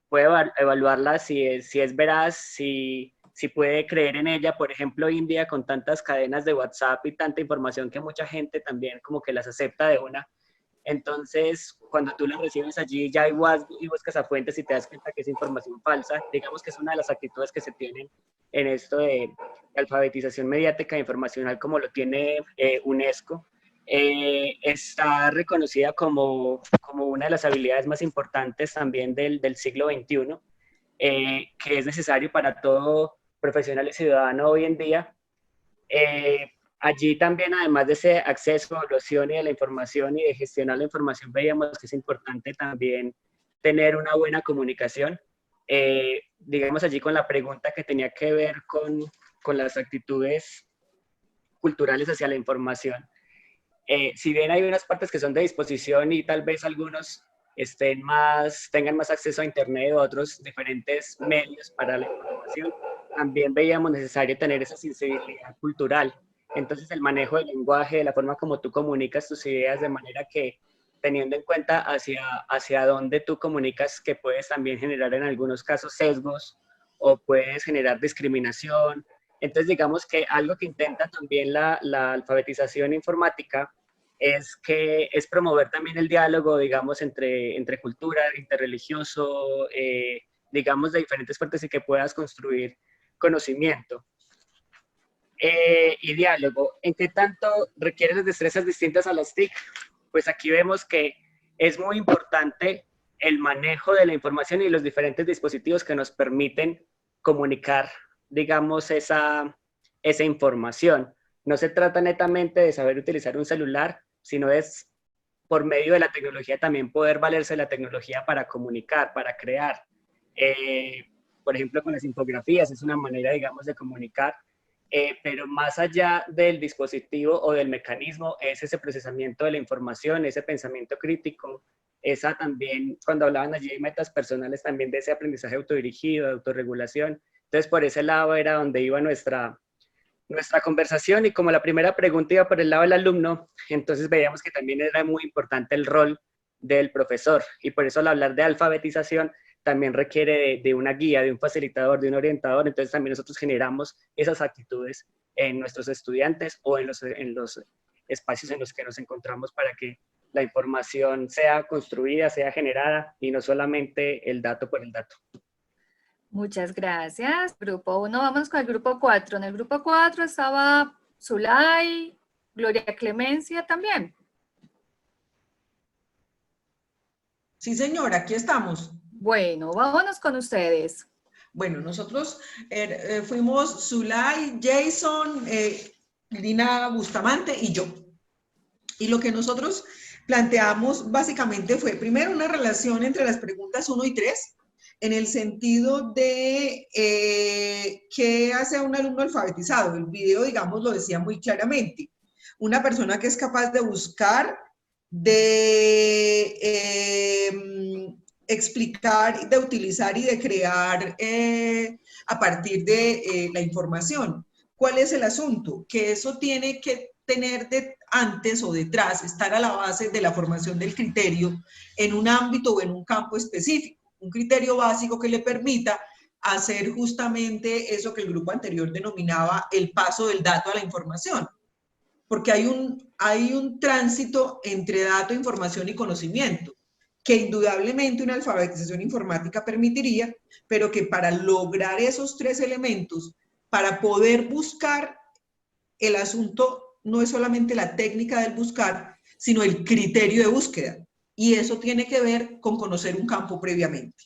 Speaker 6: puede evaluarla si es veraz, si puede creer en ella. Por ejemplo, hoy en día con tantas cadenas de WhatsApp y tanta información que mucha gente también como que las acepta de una. Entonces, cuando tú las recibes allí, ya igual y buscas a fuentes y te das cuenta que es información falsa. Digamos que es una de las actitudes que se tienen en esto de alfabetización mediática e informacional, como lo tiene UNESCO. Está reconocida como una de las habilidades más importantes también del siglo XXI, que es necesario para todo profesional y ciudadano hoy en día. Allí también, además de ese acceso, evaluación y de la información y de gestionar la información, veíamos que es importante también tener una buena comunicación. Digamos allí con la pregunta que tenía que ver con las actitudes culturales hacia la información. Si bien hay unas partes que son de disposición y tal vez algunos tengan más acceso a internet o otros diferentes medios para la información, también veíamos necesario tener esa sensibilidad cultural. Entonces el manejo del lenguaje, de la forma como tú comunicas tus ideas, de manera que teniendo en cuenta hacia dónde tú comunicas, que puedes también generar en algunos casos sesgos o puedes generar discriminación. Entonces digamos que algo que intenta también la alfabetización informática es promover también el diálogo, digamos, entre cultura, interreligioso, digamos, de diferentes partes y que puedas construir conocimiento. Y diálogo, ¿en qué tanto requiere las destrezas distintas a las TIC? Pues aquí vemos que es muy importante el manejo de la información y los diferentes dispositivos que nos permiten comunicar, digamos, esa información. No se trata netamente de saber utilizar un celular, sino es por medio de la tecnología también poder valerse de la tecnología para comunicar, para crear. Por ejemplo, con las infografías es una manera, digamos, de comunicar, pero más allá del dispositivo o del mecanismo es ese procesamiento de la información, ese pensamiento crítico, esa también, cuando hablaban allí de metas personales, también de ese aprendizaje autodirigido, de autorregulación. Entonces, por ese lado era donde iba nuestra conversación, y como la primera pregunta iba por el lado del alumno, entonces veíamos que también era muy importante el rol del profesor, y por eso al hablar de alfabetización también requiere de una guía, de un facilitador, de un orientador. Entonces también nosotros generamos esas actitudes en nuestros estudiantes o en los espacios en los que nos encontramos para que la información sea construida, sea generada y no solamente el dato por el dato.
Speaker 1: Muchas gracias. Grupo 1, vamos con el grupo 4. En el grupo 4 estaba Zulay, Gloria Clemencia también.
Speaker 5: Sí, señora, aquí estamos.
Speaker 1: Bueno, vámonos con ustedes.
Speaker 5: Bueno, nosotros fuimos Zulay, Jason, Lina Bustamante y yo. Y lo que nosotros planteamos básicamente fue, primero, una relación entre las preguntas 1 y 3, en el sentido de qué hace a un alumno alfabetizado. El video, digamos, lo decía muy claramente. Una persona que es capaz de buscar, de explicar, de utilizar y de crear a partir de la información. ¿Cuál es el asunto? Que eso tiene que tener antes o detrás, estar a la base de la formación del criterio en un ámbito o en un campo específico. Un criterio básico que le permita hacer justamente eso que el grupo anterior denominaba el paso del dato a la información. Porque hay un tránsito entre dato, información y conocimiento, que indudablemente una alfabetización informática permitiría, pero que para lograr esos tres elementos, para poder buscar el asunto, no es solamente la técnica del buscar, sino el criterio de búsqueda. Y eso tiene que ver con conocer un campo previamente.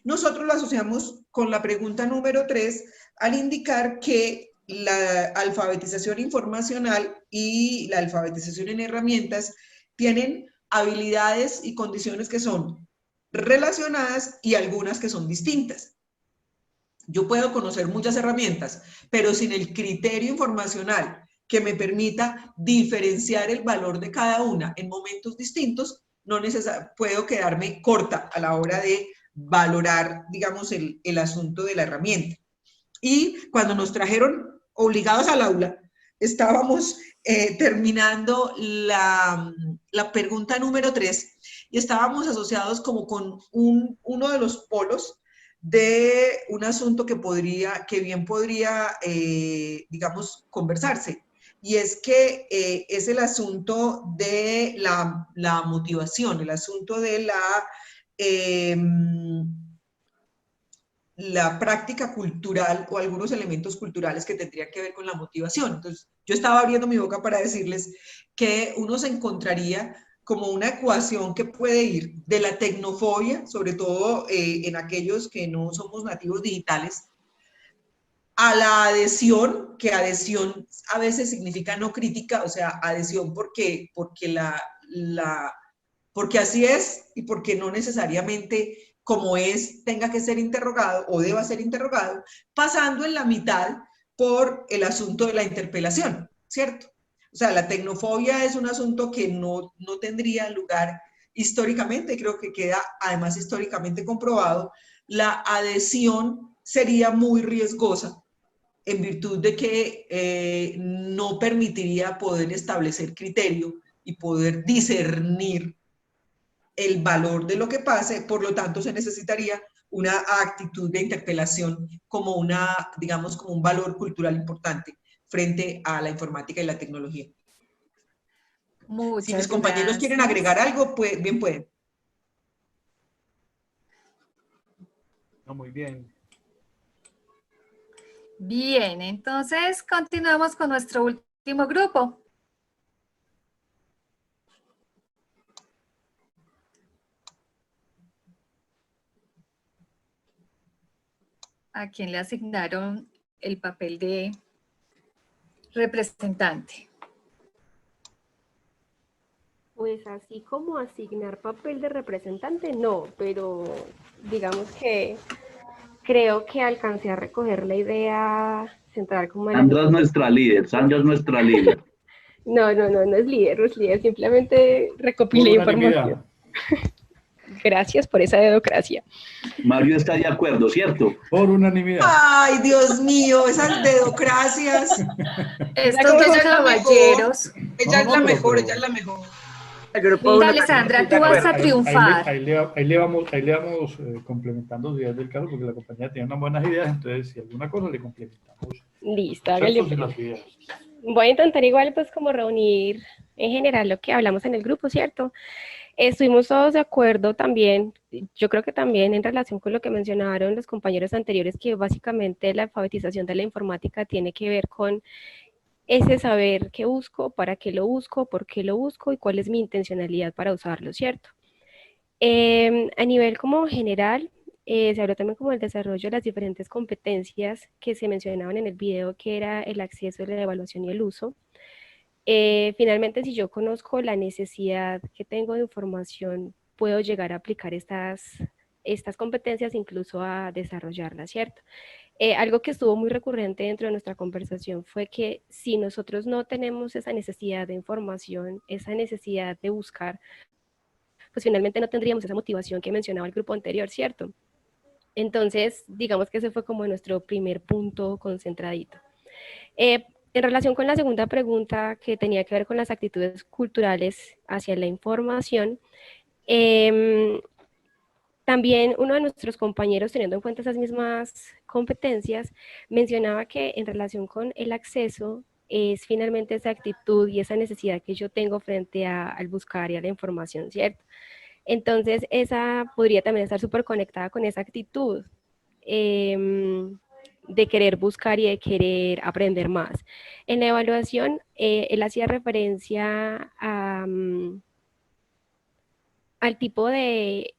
Speaker 5: Nosotros lo asociamos con la pregunta número 3 al indicar que la alfabetización informacional y la alfabetización en herramientas tienen habilidades y condiciones que son relacionadas y algunas que son distintas. Yo puedo conocer muchas herramientas, pero sin el criterio informacional que me permita diferenciar el valor de cada una en momentos distintos, puedo quedarme corta a la hora de valorar, digamos, el asunto de la herramienta. Y cuando nos trajeron obligados al aula, estábamos terminando la pregunta número 3 y estábamos asociados como con uno de los polos de un asunto que bien podría, digamos, conversarse. Y es que es el asunto de la motivación, el asunto de la práctica cultural o algunos elementos culturales que tendrían que ver con la motivación. Entonces, yo estaba abriendo mi boca para decirles que uno se encontraría como una ecuación que puede ir de la tecnofobia, sobre todo en aquellos que no somos nativos digitales, a la adhesión, que adhesión a veces significa no crítica, o sea, adhesión porque así es y porque no necesariamente como es tenga que ser interrogado o deba ser interrogado, pasando en la mitad por el asunto de la interpelación, ¿cierto? O sea, la tecnofobia es un asunto que no tendría lugar históricamente, creo que queda además históricamente comprobado. La adhesión sería muy riesgosa en virtud de que no permitiría poder establecer criterio y poder discernir el valor de lo que pase, por lo tanto se necesitaría una actitud de interpelación como digamos, como un valor cultural importante frente a la informática y la tecnología. Si mis compañeros quieren agregar algo, pues bien pueden.
Speaker 3: No, muy bien.
Speaker 1: Bien, entonces continuamos con nuestro último grupo. ¿A quién le asignaron el papel de representante?
Speaker 7: Pues así como asignar papel de representante, no, pero digamos que creo que alcancé a recoger la idea central como de la...
Speaker 8: Sandra es nuestra líder, Sandra es nuestra líder.
Speaker 7: No es líder, simplemente recopilé información. Gracias por esa dedocracia.
Speaker 8: Mario está de acuerdo, ¿cierto?
Speaker 3: Por unanimidad.
Speaker 5: Ay, Dios mío, esas dedocracias.
Speaker 1: Estos dos caballeros.
Speaker 5: Ella es la mejor, ella es la mejor.
Speaker 1: Dale, Sandra, tú vas a triunfar.
Speaker 3: Ahí le vamos complementando las ideas del caso, porque la compañía tiene unas buenas ideas, entonces si alguna cosa le complementamos.
Speaker 7: Listo, hágale. Voy a intentar igual pues como reunir en general lo que hablamos en el grupo, ¿cierto? Estuvimos todos de acuerdo también, yo creo que también en relación con lo que mencionaron los compañeros anteriores, que básicamente la alfabetización de la informática tiene que ver con ese saber qué busco, para qué lo busco, por qué lo busco y cuál es mi intencionalidad para usarlo, ¿cierto? A nivel como general, se habló también como del desarrollo de las diferentes competencias que se mencionaban en el video, que era el acceso, la evaluación y el uso. Finalmente, si yo conozco la necesidad que tengo de información, puedo llegar a aplicar estas competencias, incluso a desarrollarlas, ¿cierto? Algo que estuvo muy recurrente dentro de nuestra conversación fue que si nosotros no tenemos esa necesidad de información, esa necesidad de buscar, pues finalmente no tendríamos esa motivación que mencionaba el grupo anterior, ¿cierto? Entonces, digamos que ese fue como nuestro primer punto concentradito. En relación con la segunda pregunta, que tenía que ver con las actitudes culturales hacia la información, también uno de nuestros compañeros, teniendo en cuenta esas mismas competencias, mencionaba que en relación con el acceso es finalmente esa actitud y esa necesidad que yo tengo frente al buscar y a la información, ¿cierto? Entonces, esa podría también estar súper conectada con esa actitud de querer buscar y de querer aprender más. En la evaluación, él hacía referencia al tipo de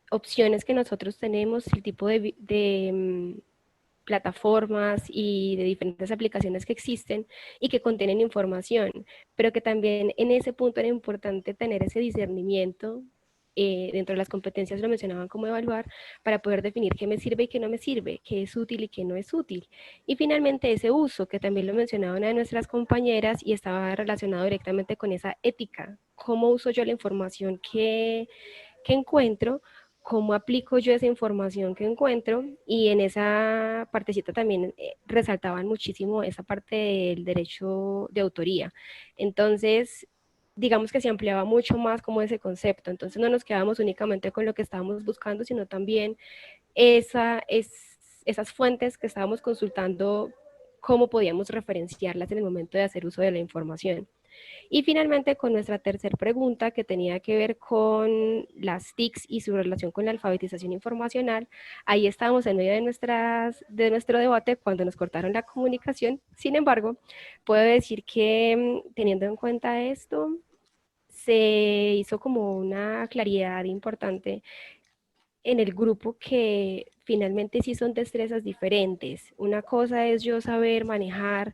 Speaker 7: opciones que nosotros tenemos, el tipo de plataformas y de diferentes aplicaciones que existen y que contienen información, pero que también en ese punto era importante tener ese discernimiento. Dentro de las competencias lo mencionaban como evaluar, para poder definir qué me sirve y qué no me sirve, qué es útil y qué no es útil. Y finalmente ese uso, que también lo mencionaba una de nuestras compañeras y estaba relacionado directamente con esa ética. ¿Cómo uso yo la información que encuentro? ¿Cómo aplico yo esa información que encuentro? Y en esa partecita también resaltaban muchísimo esa parte del derecho de autoría. Entonces, digamos que se ampliaba mucho más como ese concepto. Entonces no nos quedábamos únicamente con lo que estábamos buscando, sino también esas fuentes que estábamos consultando, cómo podíamos referenciarlas en el momento de hacer uso de la información. Y finalmente, con nuestra tercera pregunta, que tenía que ver con las TICs y su relación con la alfabetización informacional, ahí estábamos en medio de nuestro debate cuando nos cortaron la comunicación. Sin embargo, puedo decir que teniendo en cuenta esto, se hizo como una claridad importante en el grupo, que finalmente sí son destrezas diferentes. Una cosa es yo saber manejar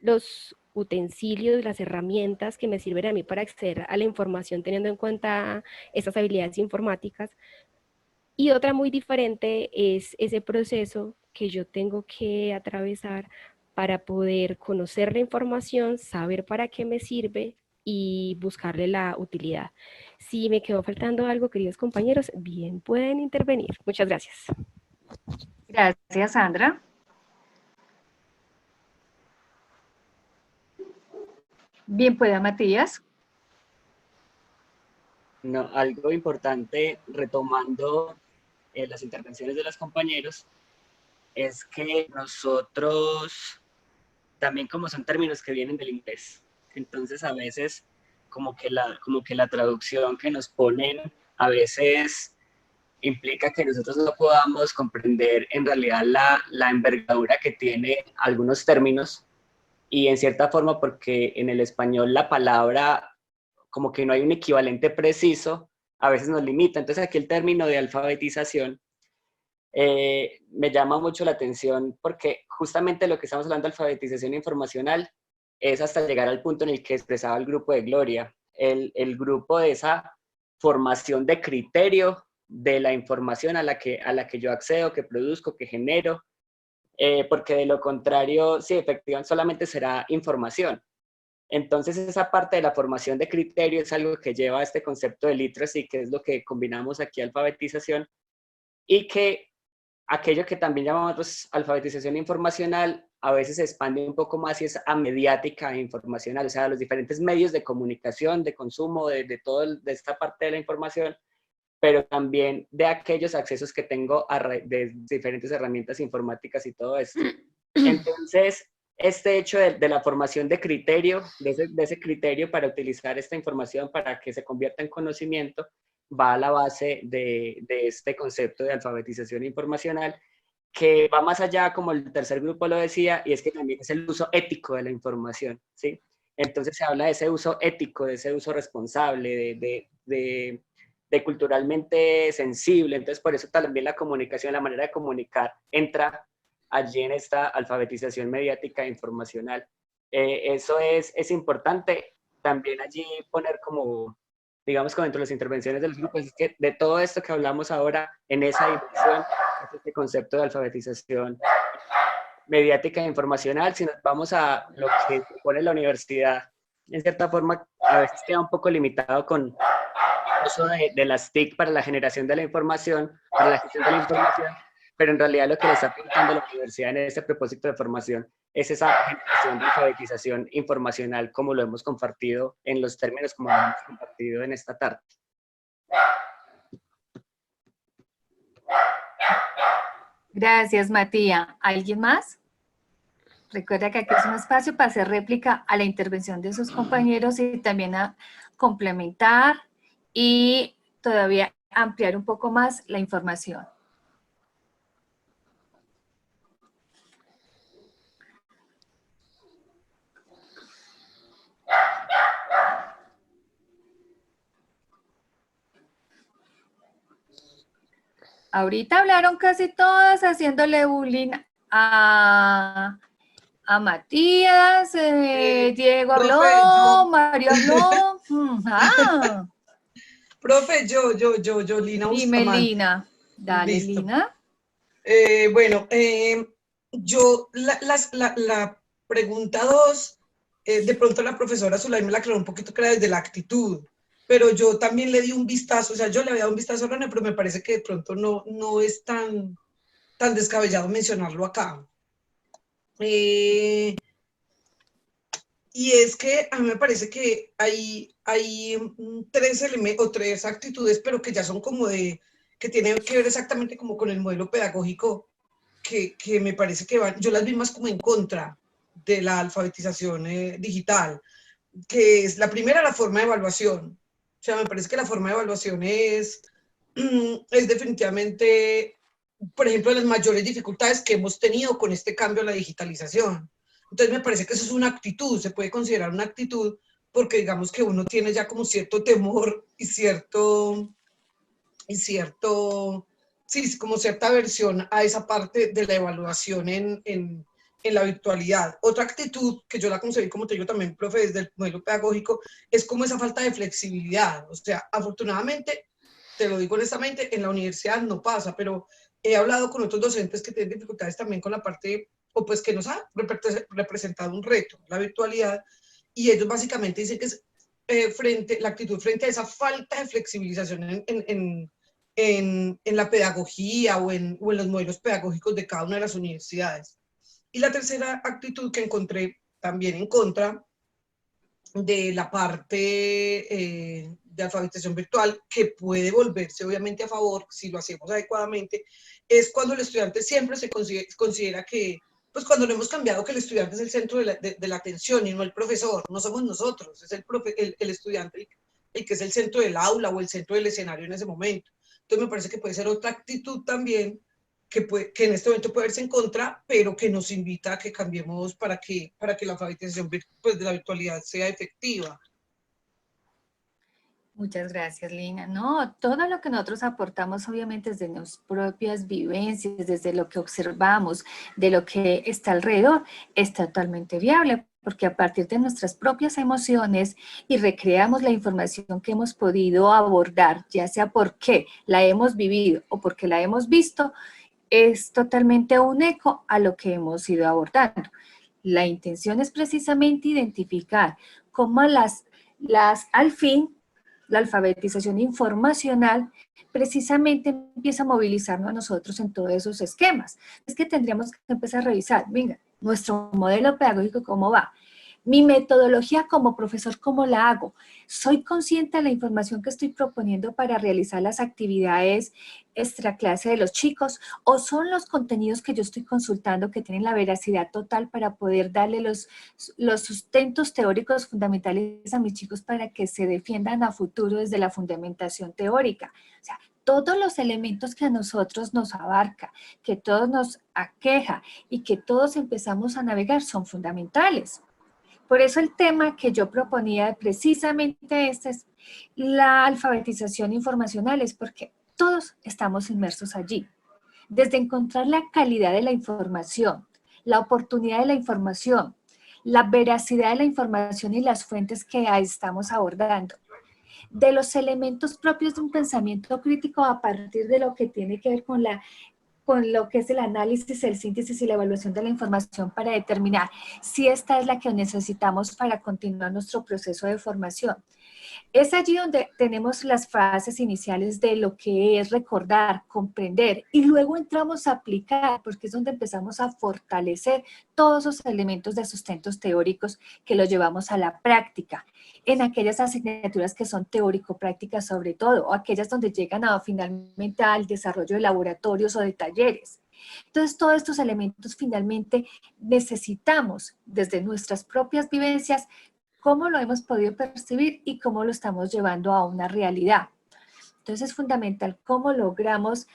Speaker 7: los utensilios, las herramientas que me sirven a mí para acceder a la información teniendo en cuenta estas habilidades informáticas. Y otra muy diferente es ese proceso que yo tengo que atravesar para poder conocer la información, saber para qué me sirve y buscarle la utilidad. Si me quedó faltando algo, queridos compañeros, bien pueden intervenir. Muchas gracias.
Speaker 1: Gracias, Sandra. Bien, pueda Matías.
Speaker 6: No, algo importante, retomando las intervenciones de los compañeros, es que nosotros, también como son términos que vienen del inglés, entonces a veces como que la traducción que nos ponen a veces implica que nosotros no podamos comprender en realidad la envergadura que tiene algunos términos, y en cierta forma porque en el español la palabra como que no hay un equivalente preciso, a veces nos limita. Entonces aquí el término de alfabetización me llama mucho la atención, porque justamente lo que estamos hablando de alfabetización informacional es hasta llegar al punto en el que expresaba el grupo de Gloria, el grupo de esa formación de criterio de la información a la que yo accedo, que produzco, que genero, porque de lo contrario, sí, efectivamente, solamente será información. Entonces, esa parte de la formación de criterio es algo que lleva a este concepto de literacy, que es lo que combinamos aquí, alfabetización, y que aquello que también llamamos alfabetización informacional a veces se expande un poco más y es a mediática e informacional, o sea, los diferentes medios de comunicación, de consumo, de esta parte de la información, pero también de aquellos accesos que tengo de diferentes herramientas informáticas y todo esto. Entonces, este hecho de la formación de criterio, de ese criterio para utilizar esta información para que se convierta en conocimiento, va a la base de este concepto de alfabetización informacional, que va más allá, como el tercer grupo lo decía, y es que también es el uso ético de la información, ¿sí? Entonces se habla de ese uso ético, de ese uso responsable, de culturalmente sensible. Entonces por eso también la comunicación, la manera de comunicar entra allí en esta alfabetización mediática e informacional. Eso es importante también allí poner como, digamos, como dentro de las intervenciones de los grupos, es que de todo esto que hablamos ahora, en esa dirección, es este concepto de alfabetización mediática e informacional. Si nos vamos a lo que pone la universidad, en cierta forma, a veces queda un poco limitado con el uso de las TIC para la generación de la información, para la gestión de la información, pero en realidad lo que le está pintando la universidad en este propósito de formación es esa generación de alfabetización informacional como lo hemos compartido en los términos como lo hemos compartido en esta tarde.
Speaker 1: Gracias, Matías. ¿Alguien más? Recuerda que aquí es un espacio para hacer réplica a la intervención de sus compañeros y también a complementar y todavía ampliar un poco más la información. Ahorita hablaron casi todas haciéndole bullying a Matías, Diego habló,
Speaker 5: profe,
Speaker 1: Mario habló.
Speaker 5: Profe, yo, Lina
Speaker 1: Dime,
Speaker 5: Bustamante.
Speaker 1: Lina. Dale,
Speaker 5: Listo.
Speaker 1: Lina.
Speaker 5: Bueno, yo la pregunta 2, de pronto la profesora Zulay me la aclaró un poquito que era desde la actitud, pero yo también le di un vistazo, o sea, yo le había dado un vistazo a René, pero me parece que de pronto no es tan descabellado mencionarlo acá. Y es que a mí me parece que hay 3 elementos o 3 actitudes, pero que ya son como que tienen que ver exactamente como con el modelo pedagógico, que me parece que yo las vi más como en contra de la alfabetización digital, que es la primera, la forma de evaluación. O sea, me parece que la forma de evaluación es definitivamente, por ejemplo, las mayores dificultades que hemos tenido con este cambio a la digitalización. Entonces me parece que eso es una actitud, se puede considerar una actitud, porque digamos que uno tiene ya como cierto temor y sí, como cierta aversión a esa parte de la evaluación en la virtualidad. Otra actitud que yo la concebí, como te digo también, profe, desde el modelo pedagógico, es como esa falta de flexibilidad. O sea, afortunadamente, te lo digo honestamente, en la universidad no pasa, pero he hablado con otros docentes que tienen dificultades también con la parte, o pues que nos ha representado un reto, la virtualidad, y ellos básicamente dicen que es la actitud frente a esa falta de flexibilización en la pedagogía o en los modelos pedagógicos de cada una de las universidades. Y la tercera actitud que encontré también en contra de la parte de alfabetización virtual, que puede volverse obviamente a favor si lo hacemos adecuadamente, es cuando el estudiante siempre se considera que, pues cuando lo hemos cambiado, que el estudiante es el centro de la atención y no el profesor, no somos nosotros, es el estudiante el que es el centro del aula o el centro del escenario en ese momento. Entonces me parece que puede ser otra actitud también que en este momento puede verse en contra, pero que nos invita a que cambiemos para que la alfabetización pues, de la virtualidad sea efectiva.
Speaker 1: Muchas gracias, Lina. No, todo lo que nosotros aportamos obviamente desde nuestras propias vivencias, desde lo que observamos, de lo que está alrededor, es totalmente viable, porque a partir de nuestras propias emociones y recreamos la información que hemos podido abordar, ya sea porque la hemos vivido o porque la hemos visto, es totalmente un eco a lo que hemos ido abordando. La intención es precisamente identificar cómo al fin, la alfabetización informacional precisamente empieza a movilizarnos a nosotros en todos esos esquemas. Es que tendríamos que empezar a revisar, venga, nuestro modelo pedagógico, ¿cómo va? Mi metodología como profesor, ¿cómo la hago? ¿Soy consciente de la información que estoy proponiendo para realizar las actividades extraclase de los chicos? ¿O son los contenidos que yo estoy consultando que tienen la veracidad total para poder darle los sustentos teóricos fundamentales a mis chicos para que se defiendan a futuro desde la fundamentación teórica? O sea, todos los elementos que a nosotros nos abarca, que todos nos aqueja y que todos empezamos a navegar son fundamentales. Por eso el tema que yo proponía precisamente es la alfabetización informacional, es porque todos estamos inmersos allí. Desde encontrar la calidad de la información, la oportunidad de la información, la veracidad de la información y las fuentes que estamos abordando, de los elementos propios de un pensamiento crítico a partir de lo que tiene que ver con lo que es el análisis, el síntesis y la evaluación de la información para determinar si esta es la que necesitamos para continuar nuestro proceso de formación. Es allí donde tenemos las fases iniciales de lo que es recordar, comprender, y luego entramos a aplicar, porque es donde empezamos a fortalecer todos esos elementos de sustentos teóricos que los llevamos a la práctica, en aquellas asignaturas que son teórico-prácticas sobre todo, o aquellas donde llegan finalmente al desarrollo de laboratorios o de talleres. Entonces, todos estos elementos finalmente necesitamos, desde nuestras propias vivencias, cómo lo hemos podido percibir y cómo lo estamos llevando a una realidad. Entonces, es fundamental cómo logramos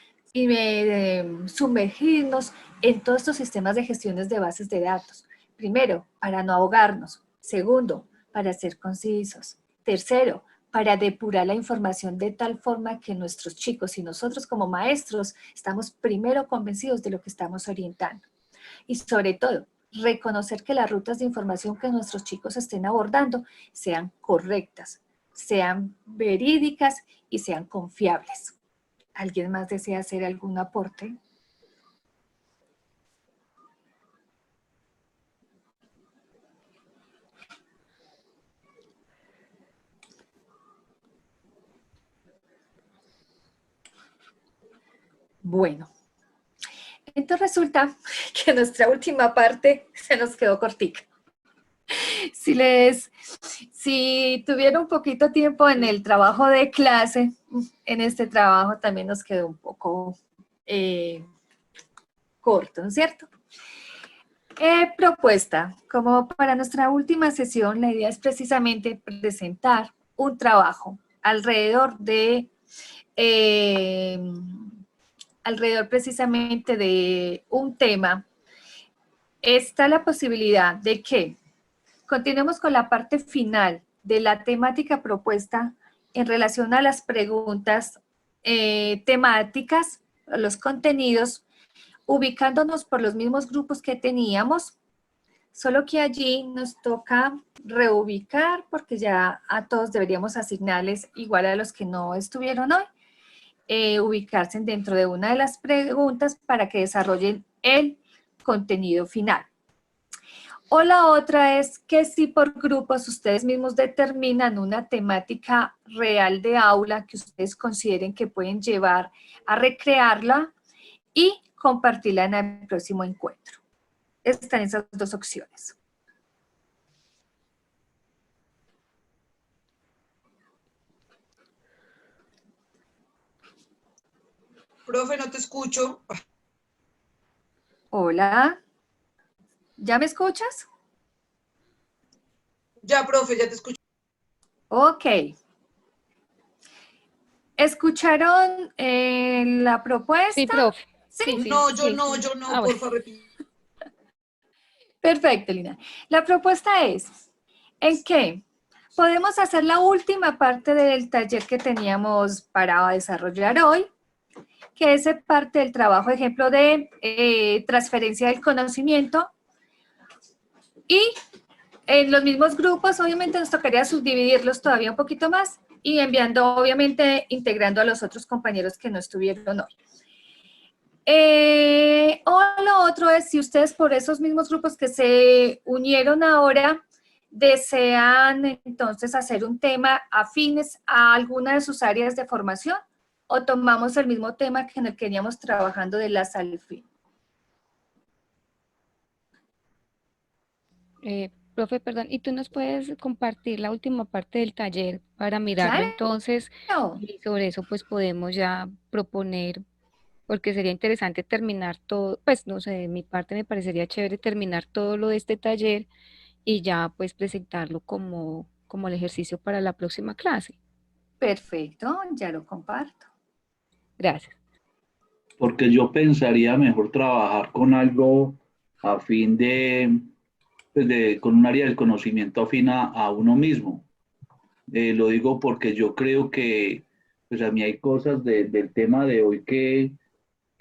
Speaker 1: sumergirnos en todos estos sistemas de gestiones de bases de datos. Primero, para no ahogarnos. Segundo, para ser concisos. Tercero, para depurar la información de tal forma que nuestros chicos y nosotros como maestros estamos primero convencidos de lo que estamos orientando. Y sobre todo, reconocer que las rutas de información que nuestros chicos estén abordando sean correctas, sean verídicas y sean confiables. ¿Alguien más desea hacer algún aporte? Bueno, entonces resulta que nuestra última parte se nos quedó cortica. Si tuvieron un poquito tiempo en el trabajo de clase, en este trabajo también nos quedó un poco corto, ¿no es cierto? Propuesta, como para nuestra última sesión, la idea es precisamente presentar un trabajo alrededor precisamente de un tema. Está la posibilidad de que continuemos con la parte final de la temática propuesta en relación a las preguntas temáticas, los contenidos, ubicándonos por los mismos grupos que teníamos, solo que allí nos toca reubicar porque ya a todos deberíamos asignarles igual a los que no estuvieron hoy, ubicarse dentro de una de las preguntas para que desarrollen el contenido final. O la otra es que si por grupos ustedes mismos determinan una temática real de aula que ustedes consideren que pueden llevar a recrearla y compartirla en el próximo encuentro. Están esas dos opciones.
Speaker 5: Profe, no te escucho.
Speaker 1: Hola. ¿Ya me escuchas?
Speaker 5: Ya, profe, ya te escucho.
Speaker 1: Ok. ¿Escucharon la propuesta?
Speaker 2: Sí, profe.
Speaker 1: ¿Sí?
Speaker 2: Sí,
Speaker 5: No,
Speaker 2: sí,
Speaker 5: yo
Speaker 2: sí.
Speaker 5: no,
Speaker 2: Ah,
Speaker 5: por
Speaker 2: bueno.
Speaker 5: favor.
Speaker 1: Perfecto, Lina. La propuesta es en que podemos hacer la última parte del taller que teníamos para desarrollar hoy, que es parte del trabajo, ejemplo, de transferencia del conocimiento. Y en los mismos grupos, obviamente, nos tocaría subdividirlos todavía un poquito más y enviando, obviamente, integrando a los otros compañeros que no estuvieron hoy. O lo otro es, si ustedes por esos mismos grupos que se unieron ahora, desean entonces hacer un tema afines a alguna de sus áreas de formación, o tomamos el mismo tema que en el que veníamos trabajando de las ALFIN.
Speaker 2: Profe, perdón, ¿y tú nos puedes compartir la última parte del taller para mirarlo
Speaker 1: Claro.
Speaker 2: entonces? Y sobre eso pues podemos ya proponer, porque sería interesante terminar todo, pues no sé, de mi parte me parecería chévere terminar todo lo de este taller y ya pues presentarlo como el ejercicio para la próxima clase.
Speaker 1: Perfecto, ya lo comparto.
Speaker 2: Gracias.
Speaker 8: Porque yo pensaría mejor trabajar con algo a fin con un área del conocimiento afín a uno mismo. Lo digo porque yo creo que pues a mí hay cosas del tema de hoy que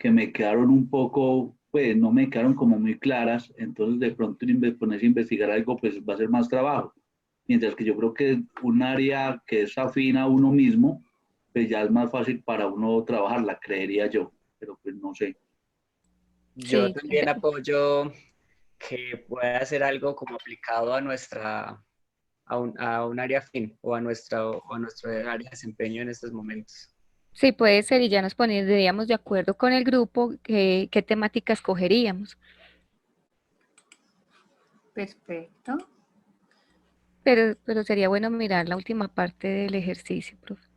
Speaker 8: me quedaron un poco, pues no me quedaron como muy claras, entonces de pronto ponerse a investigar algo pues va a ser más trabajo. Mientras que yo creo que un área que es afín a uno mismo, pues ya es más fácil para uno trabajarla, creería yo, pero pues no sé.
Speaker 6: Yo
Speaker 2: Sí,
Speaker 6: también apoyo que pueda ser algo como aplicado a a un área afín o a nuestro área de desempeño en estos momentos.
Speaker 2: Sí, puede ser, y ya nos pondríamos de acuerdo con el grupo qué temática escogeríamos.
Speaker 1: Perfecto.
Speaker 2: Pero sería bueno mirar la última parte del ejercicio, profe.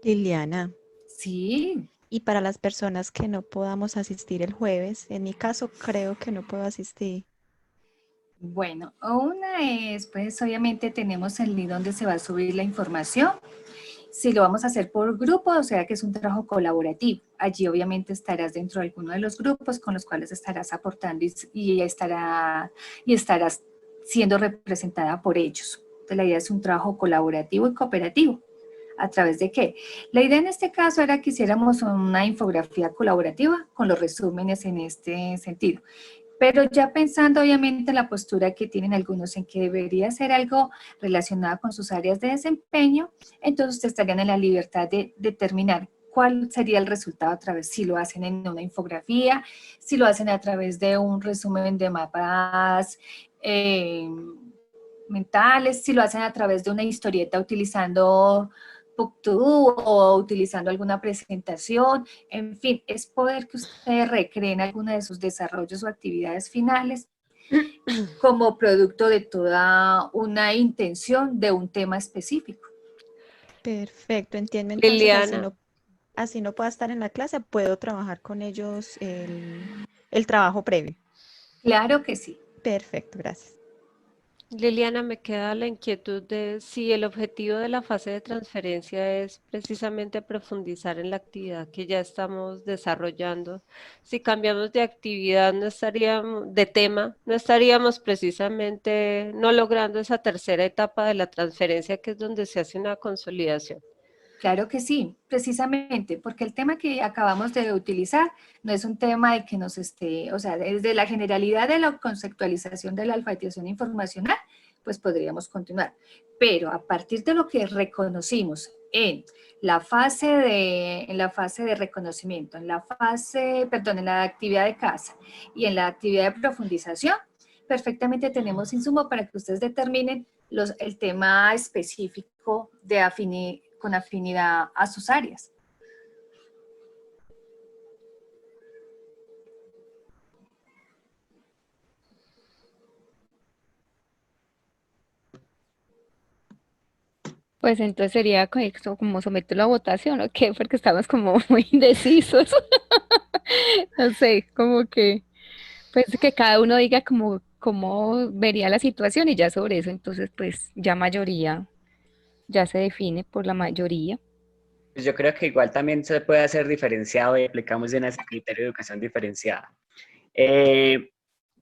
Speaker 9: Liliana,
Speaker 1: Sí,
Speaker 9: y para las personas que no podamos asistir el jueves, en mi caso creo que no puedo asistir.
Speaker 1: bueno, una es, pues obviamente tenemos el link donde se va a subir la información. Si lo vamos a hacer por grupo, o sea que es un trabajo colaborativo. Allí obviamente estarás dentro de alguno de los grupos con los cuales estarás aportando y estarás siendo representada por ellos. Entonces, la idea es un trabajo colaborativo y cooperativo. ¿A través de qué? La idea en este caso era que hiciéramos una infografía colaborativa con los resúmenes en este sentido. Pero ya pensando obviamente en la postura que tienen algunos en que debería ser algo relacionado con sus áreas de desempeño, entonces ustedes estarían en la libertad de determinar cuál sería el resultado a través, si lo hacen en una infografía, si lo hacen a través de un resumen de mapas mentales, si lo hacen a través de una historieta utilizando BookTube o utilizando alguna presentación, en fin, es poder que ustedes recreen alguna de sus desarrollos o actividades finales como producto de toda una intención de un tema específico.
Speaker 9: Perfecto, entiendo. Entonces,
Speaker 7: Liliana,
Speaker 9: así no pueda estar en la clase, puedo trabajar con ellos el trabajo previo.
Speaker 1: Claro que sí.
Speaker 9: Perfecto, gracias.
Speaker 10: Liliana, me queda la inquietud de si el objetivo de la fase de transferencia es precisamente profundizar en la actividad que ya estamos desarrollando. Si cambiamos de actividad, de tema, no estaríamos precisamente no logrando esa tercera etapa de la transferencia, que es donde se hace una consolidación.
Speaker 1: Claro que sí, precisamente, porque el tema que acabamos de utilizar no es un tema de que nos esté, o sea, desde la generalidad de la conceptualización de la alfabetización informacional, pues podríamos continuar. Pero a partir de lo que reconocimos en la fase de reconocimiento, en la actividad de casa y en la actividad de profundización, perfectamente tenemos insumo para que ustedes determinen el tema específico con afinidad a sus áreas.
Speaker 2: Pues entonces sería como someterlo a votación, ¿o qué? Porque estamos como muy indecisos. No sé, como que, pues que cada uno diga cómo vería la situación y ya sobre eso, entonces pues ya se define por la mayoría.
Speaker 6: Pues yo creo que igual también se puede hacer diferenciado y aplicamos en ese criterio de educación diferenciada.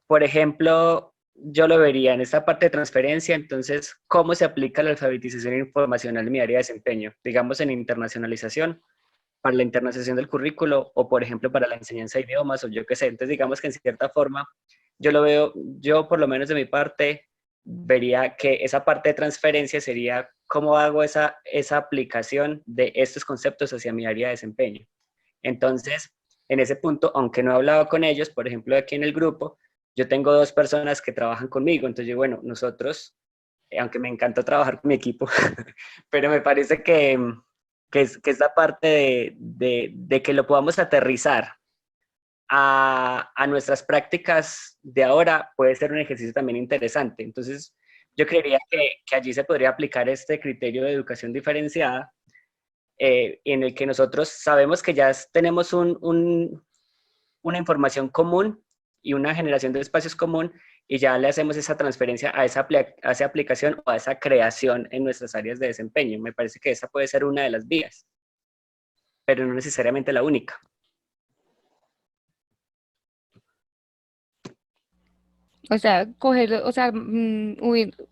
Speaker 6: Por ejemplo, yo lo vería en esta parte de transferencia, entonces, ¿cómo se aplica la alfabetización informacional en mi área de desempeño? Digamos en internacionalización, para la internacionalización del currículo, o por ejemplo para la enseñanza de idiomas, o yo qué sé. Entonces, digamos que en cierta forma, yo lo veo, yo por lo menos de mi parte, vería que esa parte de transferencia sería cómo hago esa aplicación de estos conceptos hacia mi área de desempeño. Entonces, en ese punto, aunque no he hablado con ellos, por ejemplo, aquí en el grupo, yo tengo 2 personas que trabajan conmigo, entonces yo, bueno, nosotros, aunque me encanta trabajar con mi equipo, pero me parece que es la parte de que lo podamos aterrizar a nuestras prácticas de ahora, puede ser un ejercicio también interesante. Entonces, yo creería que allí se podría aplicar este criterio de educación diferenciada, en el que nosotros sabemos que ya tenemos una información común y una generación de espacios común, y ya le hacemos esa transferencia a esa aplicación o a esa creación en nuestras áreas de desempeño. Me parece que esa puede ser una de las vías, pero no necesariamente la única.
Speaker 2: O sea,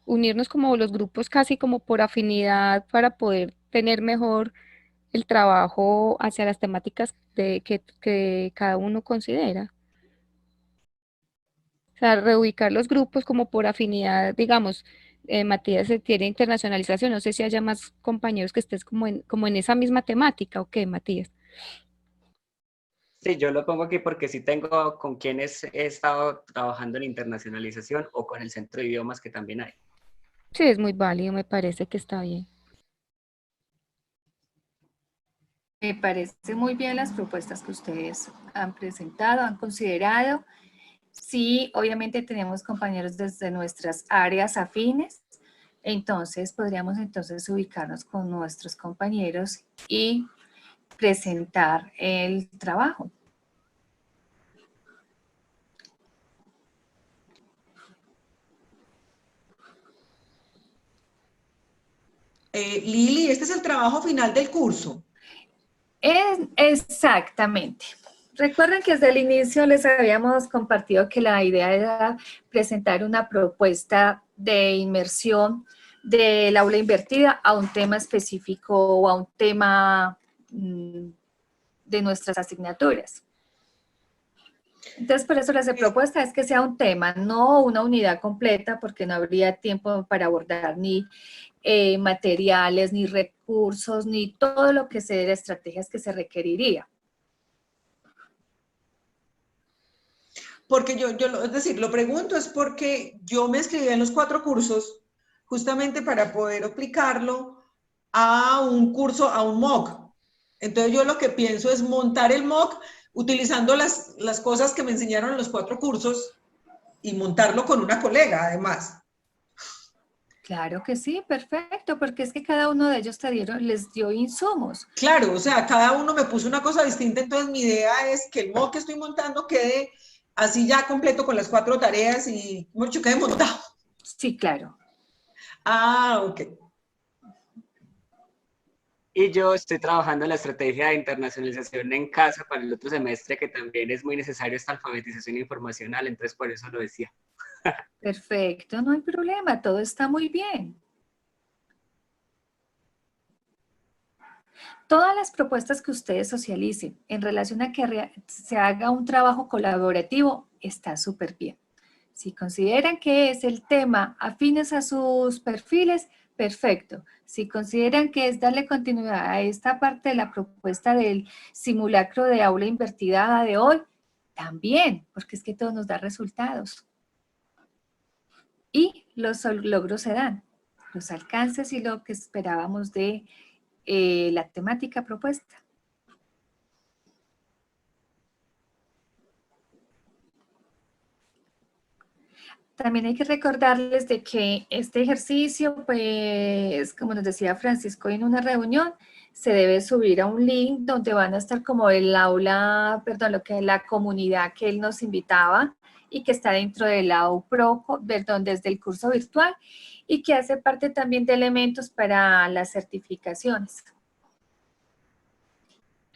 Speaker 2: unirnos como los grupos casi como por afinidad para poder tener mejor el trabajo hacia las temáticas que cada uno considera. O sea, reubicar los grupos como por afinidad, digamos, Matías tiene internacionalización, no sé si haya más compañeros que estés como en esa misma temática, ¿o qué, Matías?
Speaker 6: Sí, yo lo pongo aquí porque sí tengo con quienes he estado trabajando en internacionalización o con el centro de idiomas que también hay.
Speaker 2: Sí, es muy válido, me parece que está bien.
Speaker 1: Me parece muy bien las propuestas que ustedes han presentado, han considerado. Sí, obviamente tenemos compañeros desde nuestras áreas afines, entonces podríamos entonces ubicarnos con nuestros compañeros y presentar el trabajo.
Speaker 5: Lili, este es el trabajo final del curso.
Speaker 1: Exactamente. Recuerden que desde el inicio les habíamos compartido que la idea era presentar una propuesta de inmersión del aula invertida a un tema específico o a un tema de nuestras asignaturas. Entonces, por eso la propuesta es que sea un tema, no una unidad completa, porque no habría tiempo para abordar ni materiales, ni recursos, ni todo lo que sea de estrategias que se requeriría.
Speaker 5: Porque es decir, lo pregunto es porque yo me inscribí en los 4 cursos justamente para poder aplicarlo a un curso, a un MOOC. Entonces yo lo que pienso es montar el MOOC utilizando las cosas que me enseñaron en los 4 cursos y montarlo con una colega además.
Speaker 1: Claro que sí, perfecto, porque es que cada uno de ellos les dio insumos.
Speaker 5: Claro, o sea, cada uno me puso una cosa distinta, entonces mi idea es que el MOOC que estoy montando quede así ya completo con las 4 tareas y mucho quede montado.
Speaker 1: Sí, claro.
Speaker 5: Ah, ok.
Speaker 6: Y yo estoy trabajando en la estrategia de internacionalización en casa para el otro semestre, que también es muy necesario esta alfabetización informacional, entonces por eso lo decía.
Speaker 1: Perfecto, no hay problema, todo está muy bien. Todas las propuestas que ustedes socialicen en relación a que se haga un trabajo colaborativo está súper bien. Si consideran que es el tema afines a sus perfiles, perfecto. Si consideran que es darle continuidad a esta parte de la propuesta del simulacro de aula invertida de hoy, también, porque es que todo nos da resultados. Y los logros se dan, los alcances y lo que esperábamos de la temática propuesta. También hay que recordarles de que este ejercicio, pues, como nos decía Francisco en una reunión, se debe subir a un link donde van a estar como el aula, perdón, lo que es la comunidad que él nos invitaba y que está dentro del AUPRO, perdón, desde el curso virtual y que hace parte también de elementos para las certificaciones.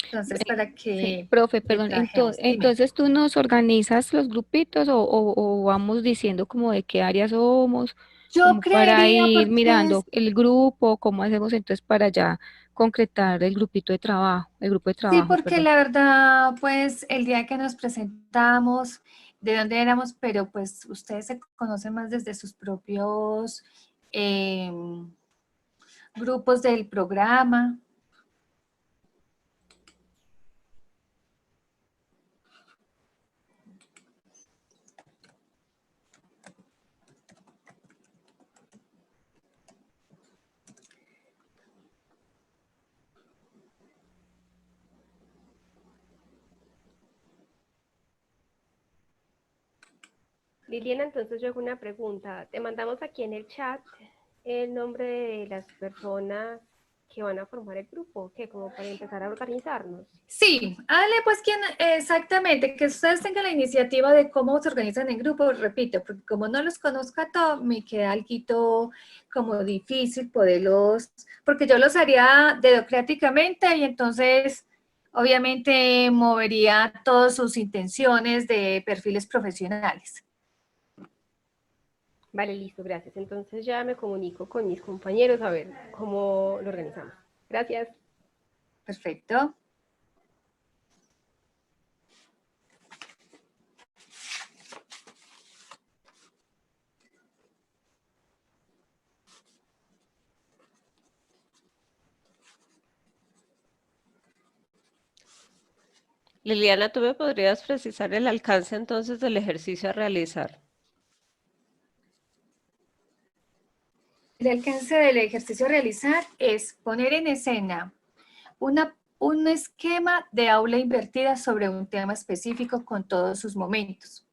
Speaker 1: Entonces, para que...
Speaker 2: Sí, profe, perdón, entonces tú nos organizas los grupitos o vamos diciendo como de qué área somos,
Speaker 1: yo
Speaker 2: como para
Speaker 1: creería
Speaker 2: ir
Speaker 1: porque
Speaker 2: mirando el grupo, cómo hacemos entonces para ya concretar el grupito de trabajo, el grupo de
Speaker 1: sí,
Speaker 2: trabajo,
Speaker 1: porque
Speaker 2: perdón.
Speaker 1: la verdad, pues, el día que nos presentamos, de dónde éramos, pero pues ustedes se conocen más desde sus propios grupos del programa.
Speaker 7: Liliana, entonces yo hago una pregunta. Te mandamos aquí en el chat el nombre de las personas que van a formar el grupo, que como para empezar a organizarnos.
Speaker 1: Sí, dale, pues exactamente, que ustedes tengan la iniciativa de cómo se organizan en grupo, repito, porque como no los conozco a todos, me queda algo como difícil poderlos, porque yo los haría dedocráticamente y entonces obviamente movería todas sus intenciones de perfiles profesionales.
Speaker 7: Vale, listo, gracias. Entonces ya me comunico con mis compañeros a ver cómo lo organizamos. Gracias.
Speaker 1: Perfecto.
Speaker 10: Liliana, ¿tú me podrías precisar el alcance entonces del ejercicio a realizar?
Speaker 1: El alcance del ejercicio a realizar es poner en escena un esquema de aula invertida sobre un tema específico con todos sus momentos.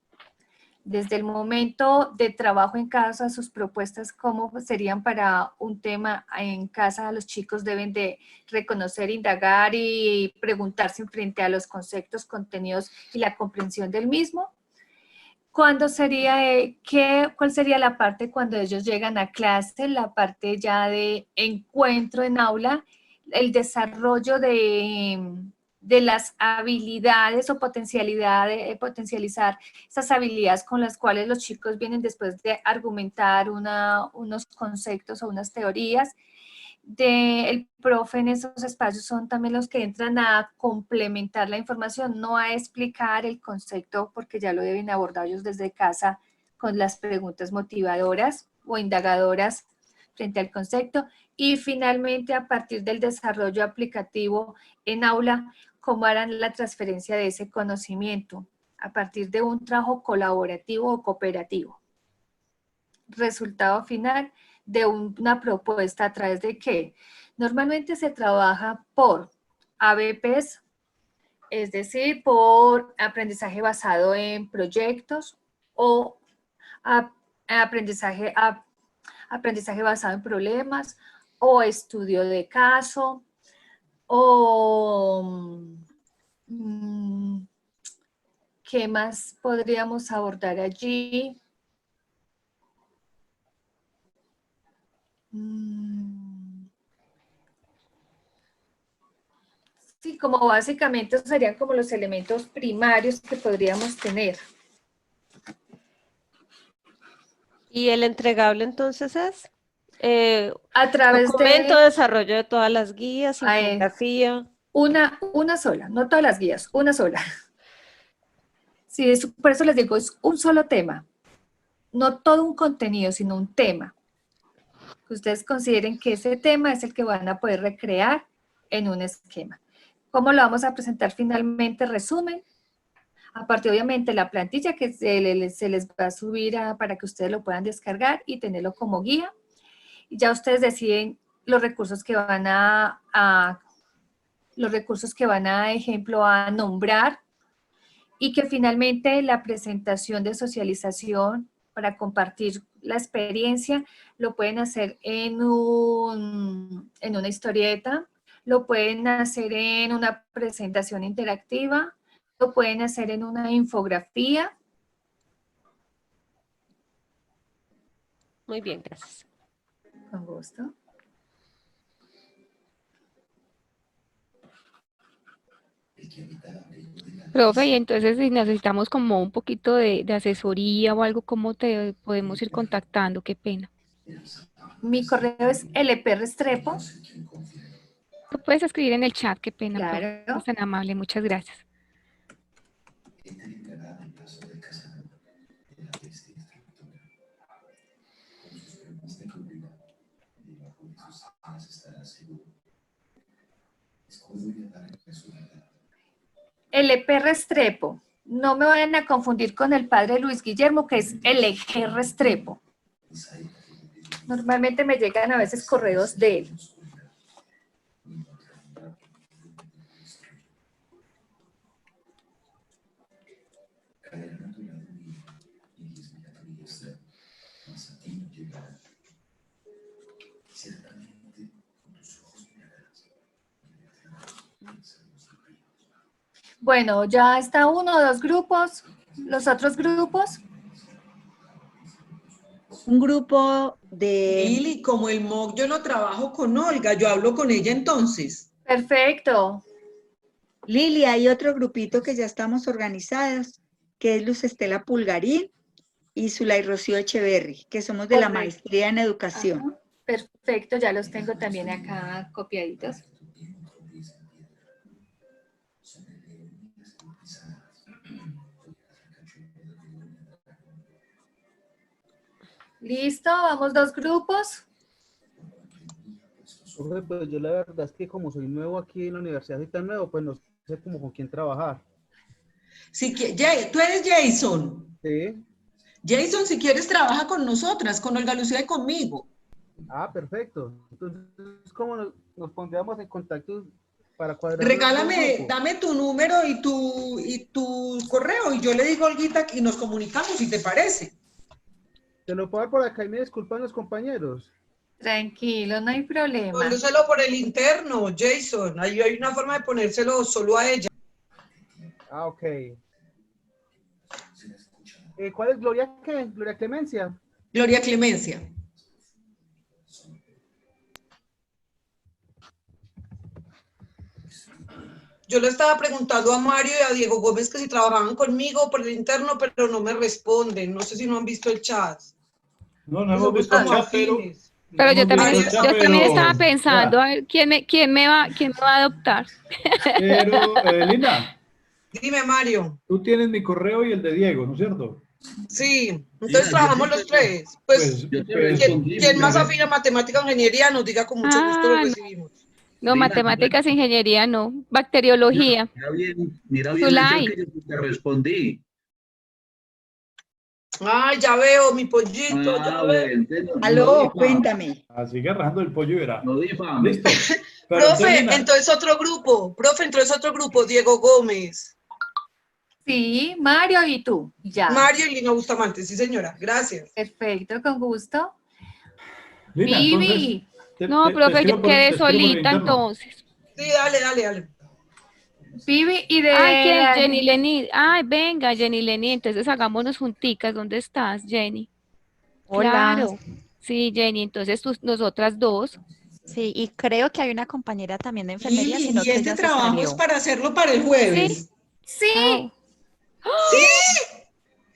Speaker 1: Desde el momento de trabajo en casa, sus propuestas, cómo serían para un tema en casa, los chicos deben de reconocer, indagar y preguntarse frente a los conceptos, contenidos y la comprensión del mismo. ¿Cuándo sería, cuál sería la parte cuando ellos llegan a clase, la parte ya de encuentro en aula, el desarrollo de las habilidades o potencializar esas habilidades con las cuales los chicos vienen después de argumentar unos conceptos o unas teorías? El profe en esos espacios son también los que entran a complementar la información, no a explicar el concepto, porque ya lo deben abordar ellos desde casa con las preguntas motivadoras o indagadoras frente al concepto. Y finalmente, a partir del desarrollo aplicativo en aula, cómo harán la transferencia de ese conocimiento a partir de un trabajo colaborativo o cooperativo. Resultado final de una propuesta a través de qué. Normalmente se trabaja por ABPs, es decir, por aprendizaje basado en proyectos o aprendizaje basado en problemas o estudio de caso o ¿qué más podríamos abordar allí? Sí, como básicamente serían como los elementos primarios que podríamos tener.
Speaker 10: ¿Y el entregable entonces es?
Speaker 1: A través
Speaker 10: Documento,
Speaker 1: de
Speaker 10: desarrollo de todas las guías, infografía.
Speaker 1: una sola, no todas las guías, una sola. Sí, por eso les digo, es un solo tema. No todo un contenido, sino un tema. Que ustedes consideren que ese tema es el que van a poder recrear en un esquema. ¿Cómo lo vamos a presentar finalmente? Resumen. Aparte, obviamente, la plantilla que se les va a subir para que ustedes lo puedan descargar y tenerlo como guía. Y ya ustedes deciden los recursos que van ejemplo, a nombrar, y que finalmente la presentación de socialización para compartir la experiencia lo pueden hacer en una historieta, lo pueden hacer en una presentación interactiva, lo pueden hacer en una infografía.
Speaker 10: Muy bien, gracias.
Speaker 1: Con gusto.
Speaker 2: Profe, y entonces si necesitamos como un poquito de asesoría o algo, ¿cómo te podemos ir contactando? Qué pena.
Speaker 1: Mi correo es lprestrepo.
Speaker 2: Lo puedes escribir en el chat, qué pena,
Speaker 1: Claro.
Speaker 2: profe. Es tan amable, muchas gracias.
Speaker 1: LP Restrepo. No me vayan a confundir con el padre Luis Guillermo, que es LG Restrepo. Normalmente me llegan a veces correos de él. Bueno, ya está uno o dos grupos. ¿Los otros grupos?
Speaker 4: Un grupo de...
Speaker 5: Lili, como el MOOC yo lo trabajo con Olga, yo hablo con ella entonces.
Speaker 1: Perfecto.
Speaker 4: Lili, hay otro grupito que ya estamos organizados, que es Luz Estela Pulgarín y Zulay Rocío Echeverry, que somos de la maestría en educación.
Speaker 1: Ajá. Perfecto, ya los tengo también acá copiaditos. ¿Listo? ¿Vamos dos grupos?
Speaker 11: Pues yo la verdad es que como soy nuevo aquí en la universidad, soy tan nuevo, pues no sé cómo con quién trabajar.
Speaker 5: Tú eres Jason.
Speaker 11: Sí.
Speaker 5: Jason, si quieres, trabaja con nosotras, con Olga Lucía y conmigo.
Speaker 11: Ah, perfecto. Entonces, ¿cómo nos pondríamos en contacto para cuadrar?
Speaker 5: Regálame, dame tu número y tu correo, y yo le digo a Olguita y nos comunicamos, si te parece.
Speaker 11: Te lo puedo dar por acá y me disculpan los compañeros.
Speaker 1: Tranquilo, no hay problema.
Speaker 5: Pónselo por el interno, Jason. Ahí hay una forma de ponérselo solo a ella.
Speaker 11: Ah, ok. ¿Cuál es Gloria qué? ¿Gloria Clemencia?
Speaker 5: Gloria Clemencia. Yo le estaba preguntando a Mario y a Diego Gómez que si trabajaban conmigo por el interno, pero no me responden. No sé si no han visto el chat.
Speaker 3: No hemos visto el chat, pero...
Speaker 2: Pero yo también estaba pensando, a ver, ¿quién me va a adoptar?
Speaker 3: Pero, Lina.
Speaker 5: Dime, Mario.
Speaker 3: Tú tienes mi correo y el de Diego, ¿no es cierto?
Speaker 5: Sí, entonces trabajamos los tres. Pues, quien más afina matemática o ingeniería nos diga con mucho gusto lo recibimos.
Speaker 2: No, matemáticas, ingeniería, no. Bacteriología.
Speaker 8: Mira bien el que yo te respondí.
Speaker 5: Ay, ya veo, mi pollito, ya veo.
Speaker 4: Aló, cuéntame.
Speaker 3: Así agarrando el pollo y verá.
Speaker 8: No difame.
Speaker 3: Listo.
Speaker 5: Profe, entonces otro grupo, Diego Gómez.
Speaker 1: Sí, Mario y tú, ya.
Speaker 5: Mario y Lina Bustamante, sí señora, gracias.
Speaker 1: Perfecto, con gusto.
Speaker 3: Lina,
Speaker 1: Vivi.
Speaker 2: No, profe, yo quedé solita entonces.
Speaker 5: Sí, dale.
Speaker 1: Vivi y de...
Speaker 2: Ay, ¿quién? Jenny Lenny. Ay, venga, Jenny Lenny, entonces hagámonos junticas. ¿Dónde estás, Jenny?
Speaker 9: Hola.
Speaker 2: Claro. Sí, Jenny, entonces nosotras dos.
Speaker 9: Sí, y creo que hay una compañera también de enfermería, sino
Speaker 5: Y
Speaker 9: que
Speaker 5: este
Speaker 9: ella se
Speaker 5: trabajo
Speaker 9: salió.
Speaker 5: es para hacerlo para el jueves.
Speaker 1: Sí.
Speaker 5: ¡Sí!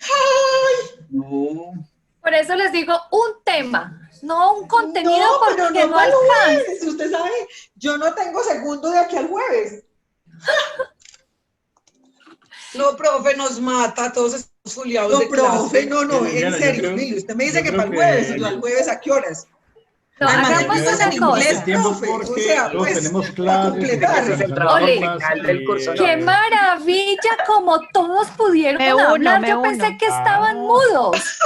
Speaker 5: ¡Ay!
Speaker 8: No.
Speaker 1: Por eso les digo un tema, no un contenido
Speaker 5: pero
Speaker 1: porque no
Speaker 5: para el
Speaker 1: alcanza.
Speaker 5: jueves. Usted sabe, yo no tengo segundo de aquí al jueves. No, profe, nos mata, todos estamos fuliados de clase. No, en serio, Lili, usted me dice que para el jueves, y yo al jueves, ¿a qué horas?
Speaker 1: No,
Speaker 5: Además,
Speaker 1: hagamos
Speaker 5: hay cosas
Speaker 1: una
Speaker 5: en inglés,
Speaker 1: cosa.
Speaker 3: Tiempo
Speaker 5: profe, o
Speaker 3: porque
Speaker 5: sea,
Speaker 3: luego
Speaker 5: pues,
Speaker 3: tenemos
Speaker 5: para
Speaker 3: clases,
Speaker 5: completar.
Speaker 6: Ese es el
Speaker 3: organizar
Speaker 6: trabajo
Speaker 3: formas
Speaker 6: final del curso.
Speaker 3: y-
Speaker 1: ¡Qué maravilla! Como todos pudieron
Speaker 9: Me uno,
Speaker 1: hablar,
Speaker 9: me
Speaker 1: yo pensé
Speaker 9: uno.
Speaker 1: que estaban mudos.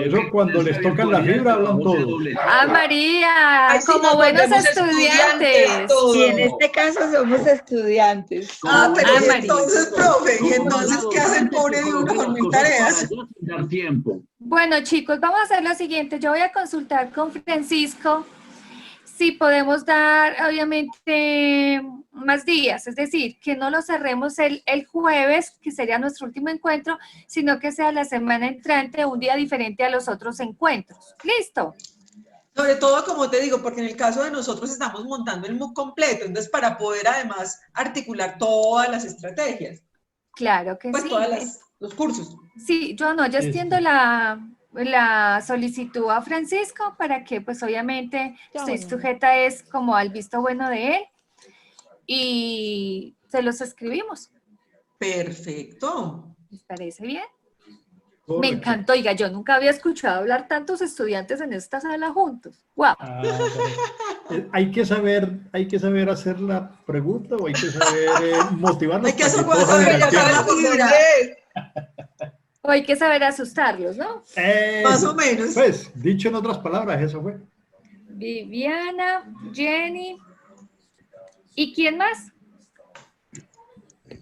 Speaker 3: Eso cuando les tocan la fibra hablan todos.
Speaker 1: ¡Ah, María!
Speaker 5: Ay, sí,
Speaker 1: Como
Speaker 5: nos
Speaker 1: buenos
Speaker 5: volvemos
Speaker 1: estudiantes.
Speaker 5: todos.
Speaker 4: Y en este caso somos estudiantes.
Speaker 5: Pero
Speaker 1: Ah,
Speaker 5: y
Speaker 1: María.
Speaker 5: entonces, profe, ¿y entonces qué hace el pobre de uno con mil tareas?
Speaker 8: Dar tiempo.
Speaker 1: Bueno, chicos, vamos a hacer lo siguiente. Yo voy a consultar con Francisco si podemos dar, obviamente, más días. Es decir, que no lo cerremos el jueves, que sería nuestro último encuentro, sino que sea la semana entrante, un día diferente a los otros encuentros. ¿Listo?
Speaker 5: Sobre todo, como te digo, porque en el caso de nosotros estamos montando el MOOC completo, entonces para poder además articular todas las estrategias,
Speaker 1: Claro que
Speaker 5: pues
Speaker 1: sí.
Speaker 5: todos los cursos.
Speaker 1: Sí, yo extiendo la solicitud a Francisco para que, pues obviamente, estoy sujeta es como al visto bueno de él y se los escribimos.
Speaker 5: Perfecto.
Speaker 1: ¿Les parece bien?
Speaker 3: Correcto.
Speaker 1: Me encantó, oiga, yo nunca había escuchado hablar tantos estudiantes en esta sala juntos. ¡Guau!
Speaker 3: Hay que saber hacer la pregunta o hay que saber motivarlos.
Speaker 5: Hay que
Speaker 3: para
Speaker 5: saber
Speaker 3: cojan el
Speaker 5: sacar la
Speaker 3: tiempo.
Speaker 5: fibra.
Speaker 1: O hay que saber asustarlos, ¿no?
Speaker 5: Más o menos.
Speaker 3: Pues, dicho en otras palabras, eso fue.
Speaker 1: Viviana, Jenny, ¿y quién más?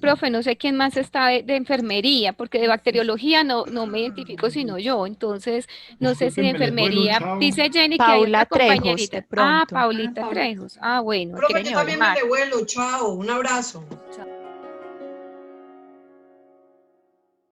Speaker 2: Profe, no sé quién más está de enfermería, porque de bacteriología no me identifico sino yo, entonces no sé si de
Speaker 3: Discúlpenme, les vuelo,
Speaker 2: enfermería,
Speaker 3: chao.
Speaker 2: dice Jenny que hay una
Speaker 9: Paula Trejos,
Speaker 2: compañerita.
Speaker 9: de pronto.
Speaker 2: Paulita Trejos. Ah, bueno,
Speaker 5: Profe,
Speaker 2: quieren
Speaker 5: yo
Speaker 2: llevar
Speaker 5: también
Speaker 2: más.
Speaker 5: me le vuelo. Chao, un abrazo.
Speaker 1: Chao.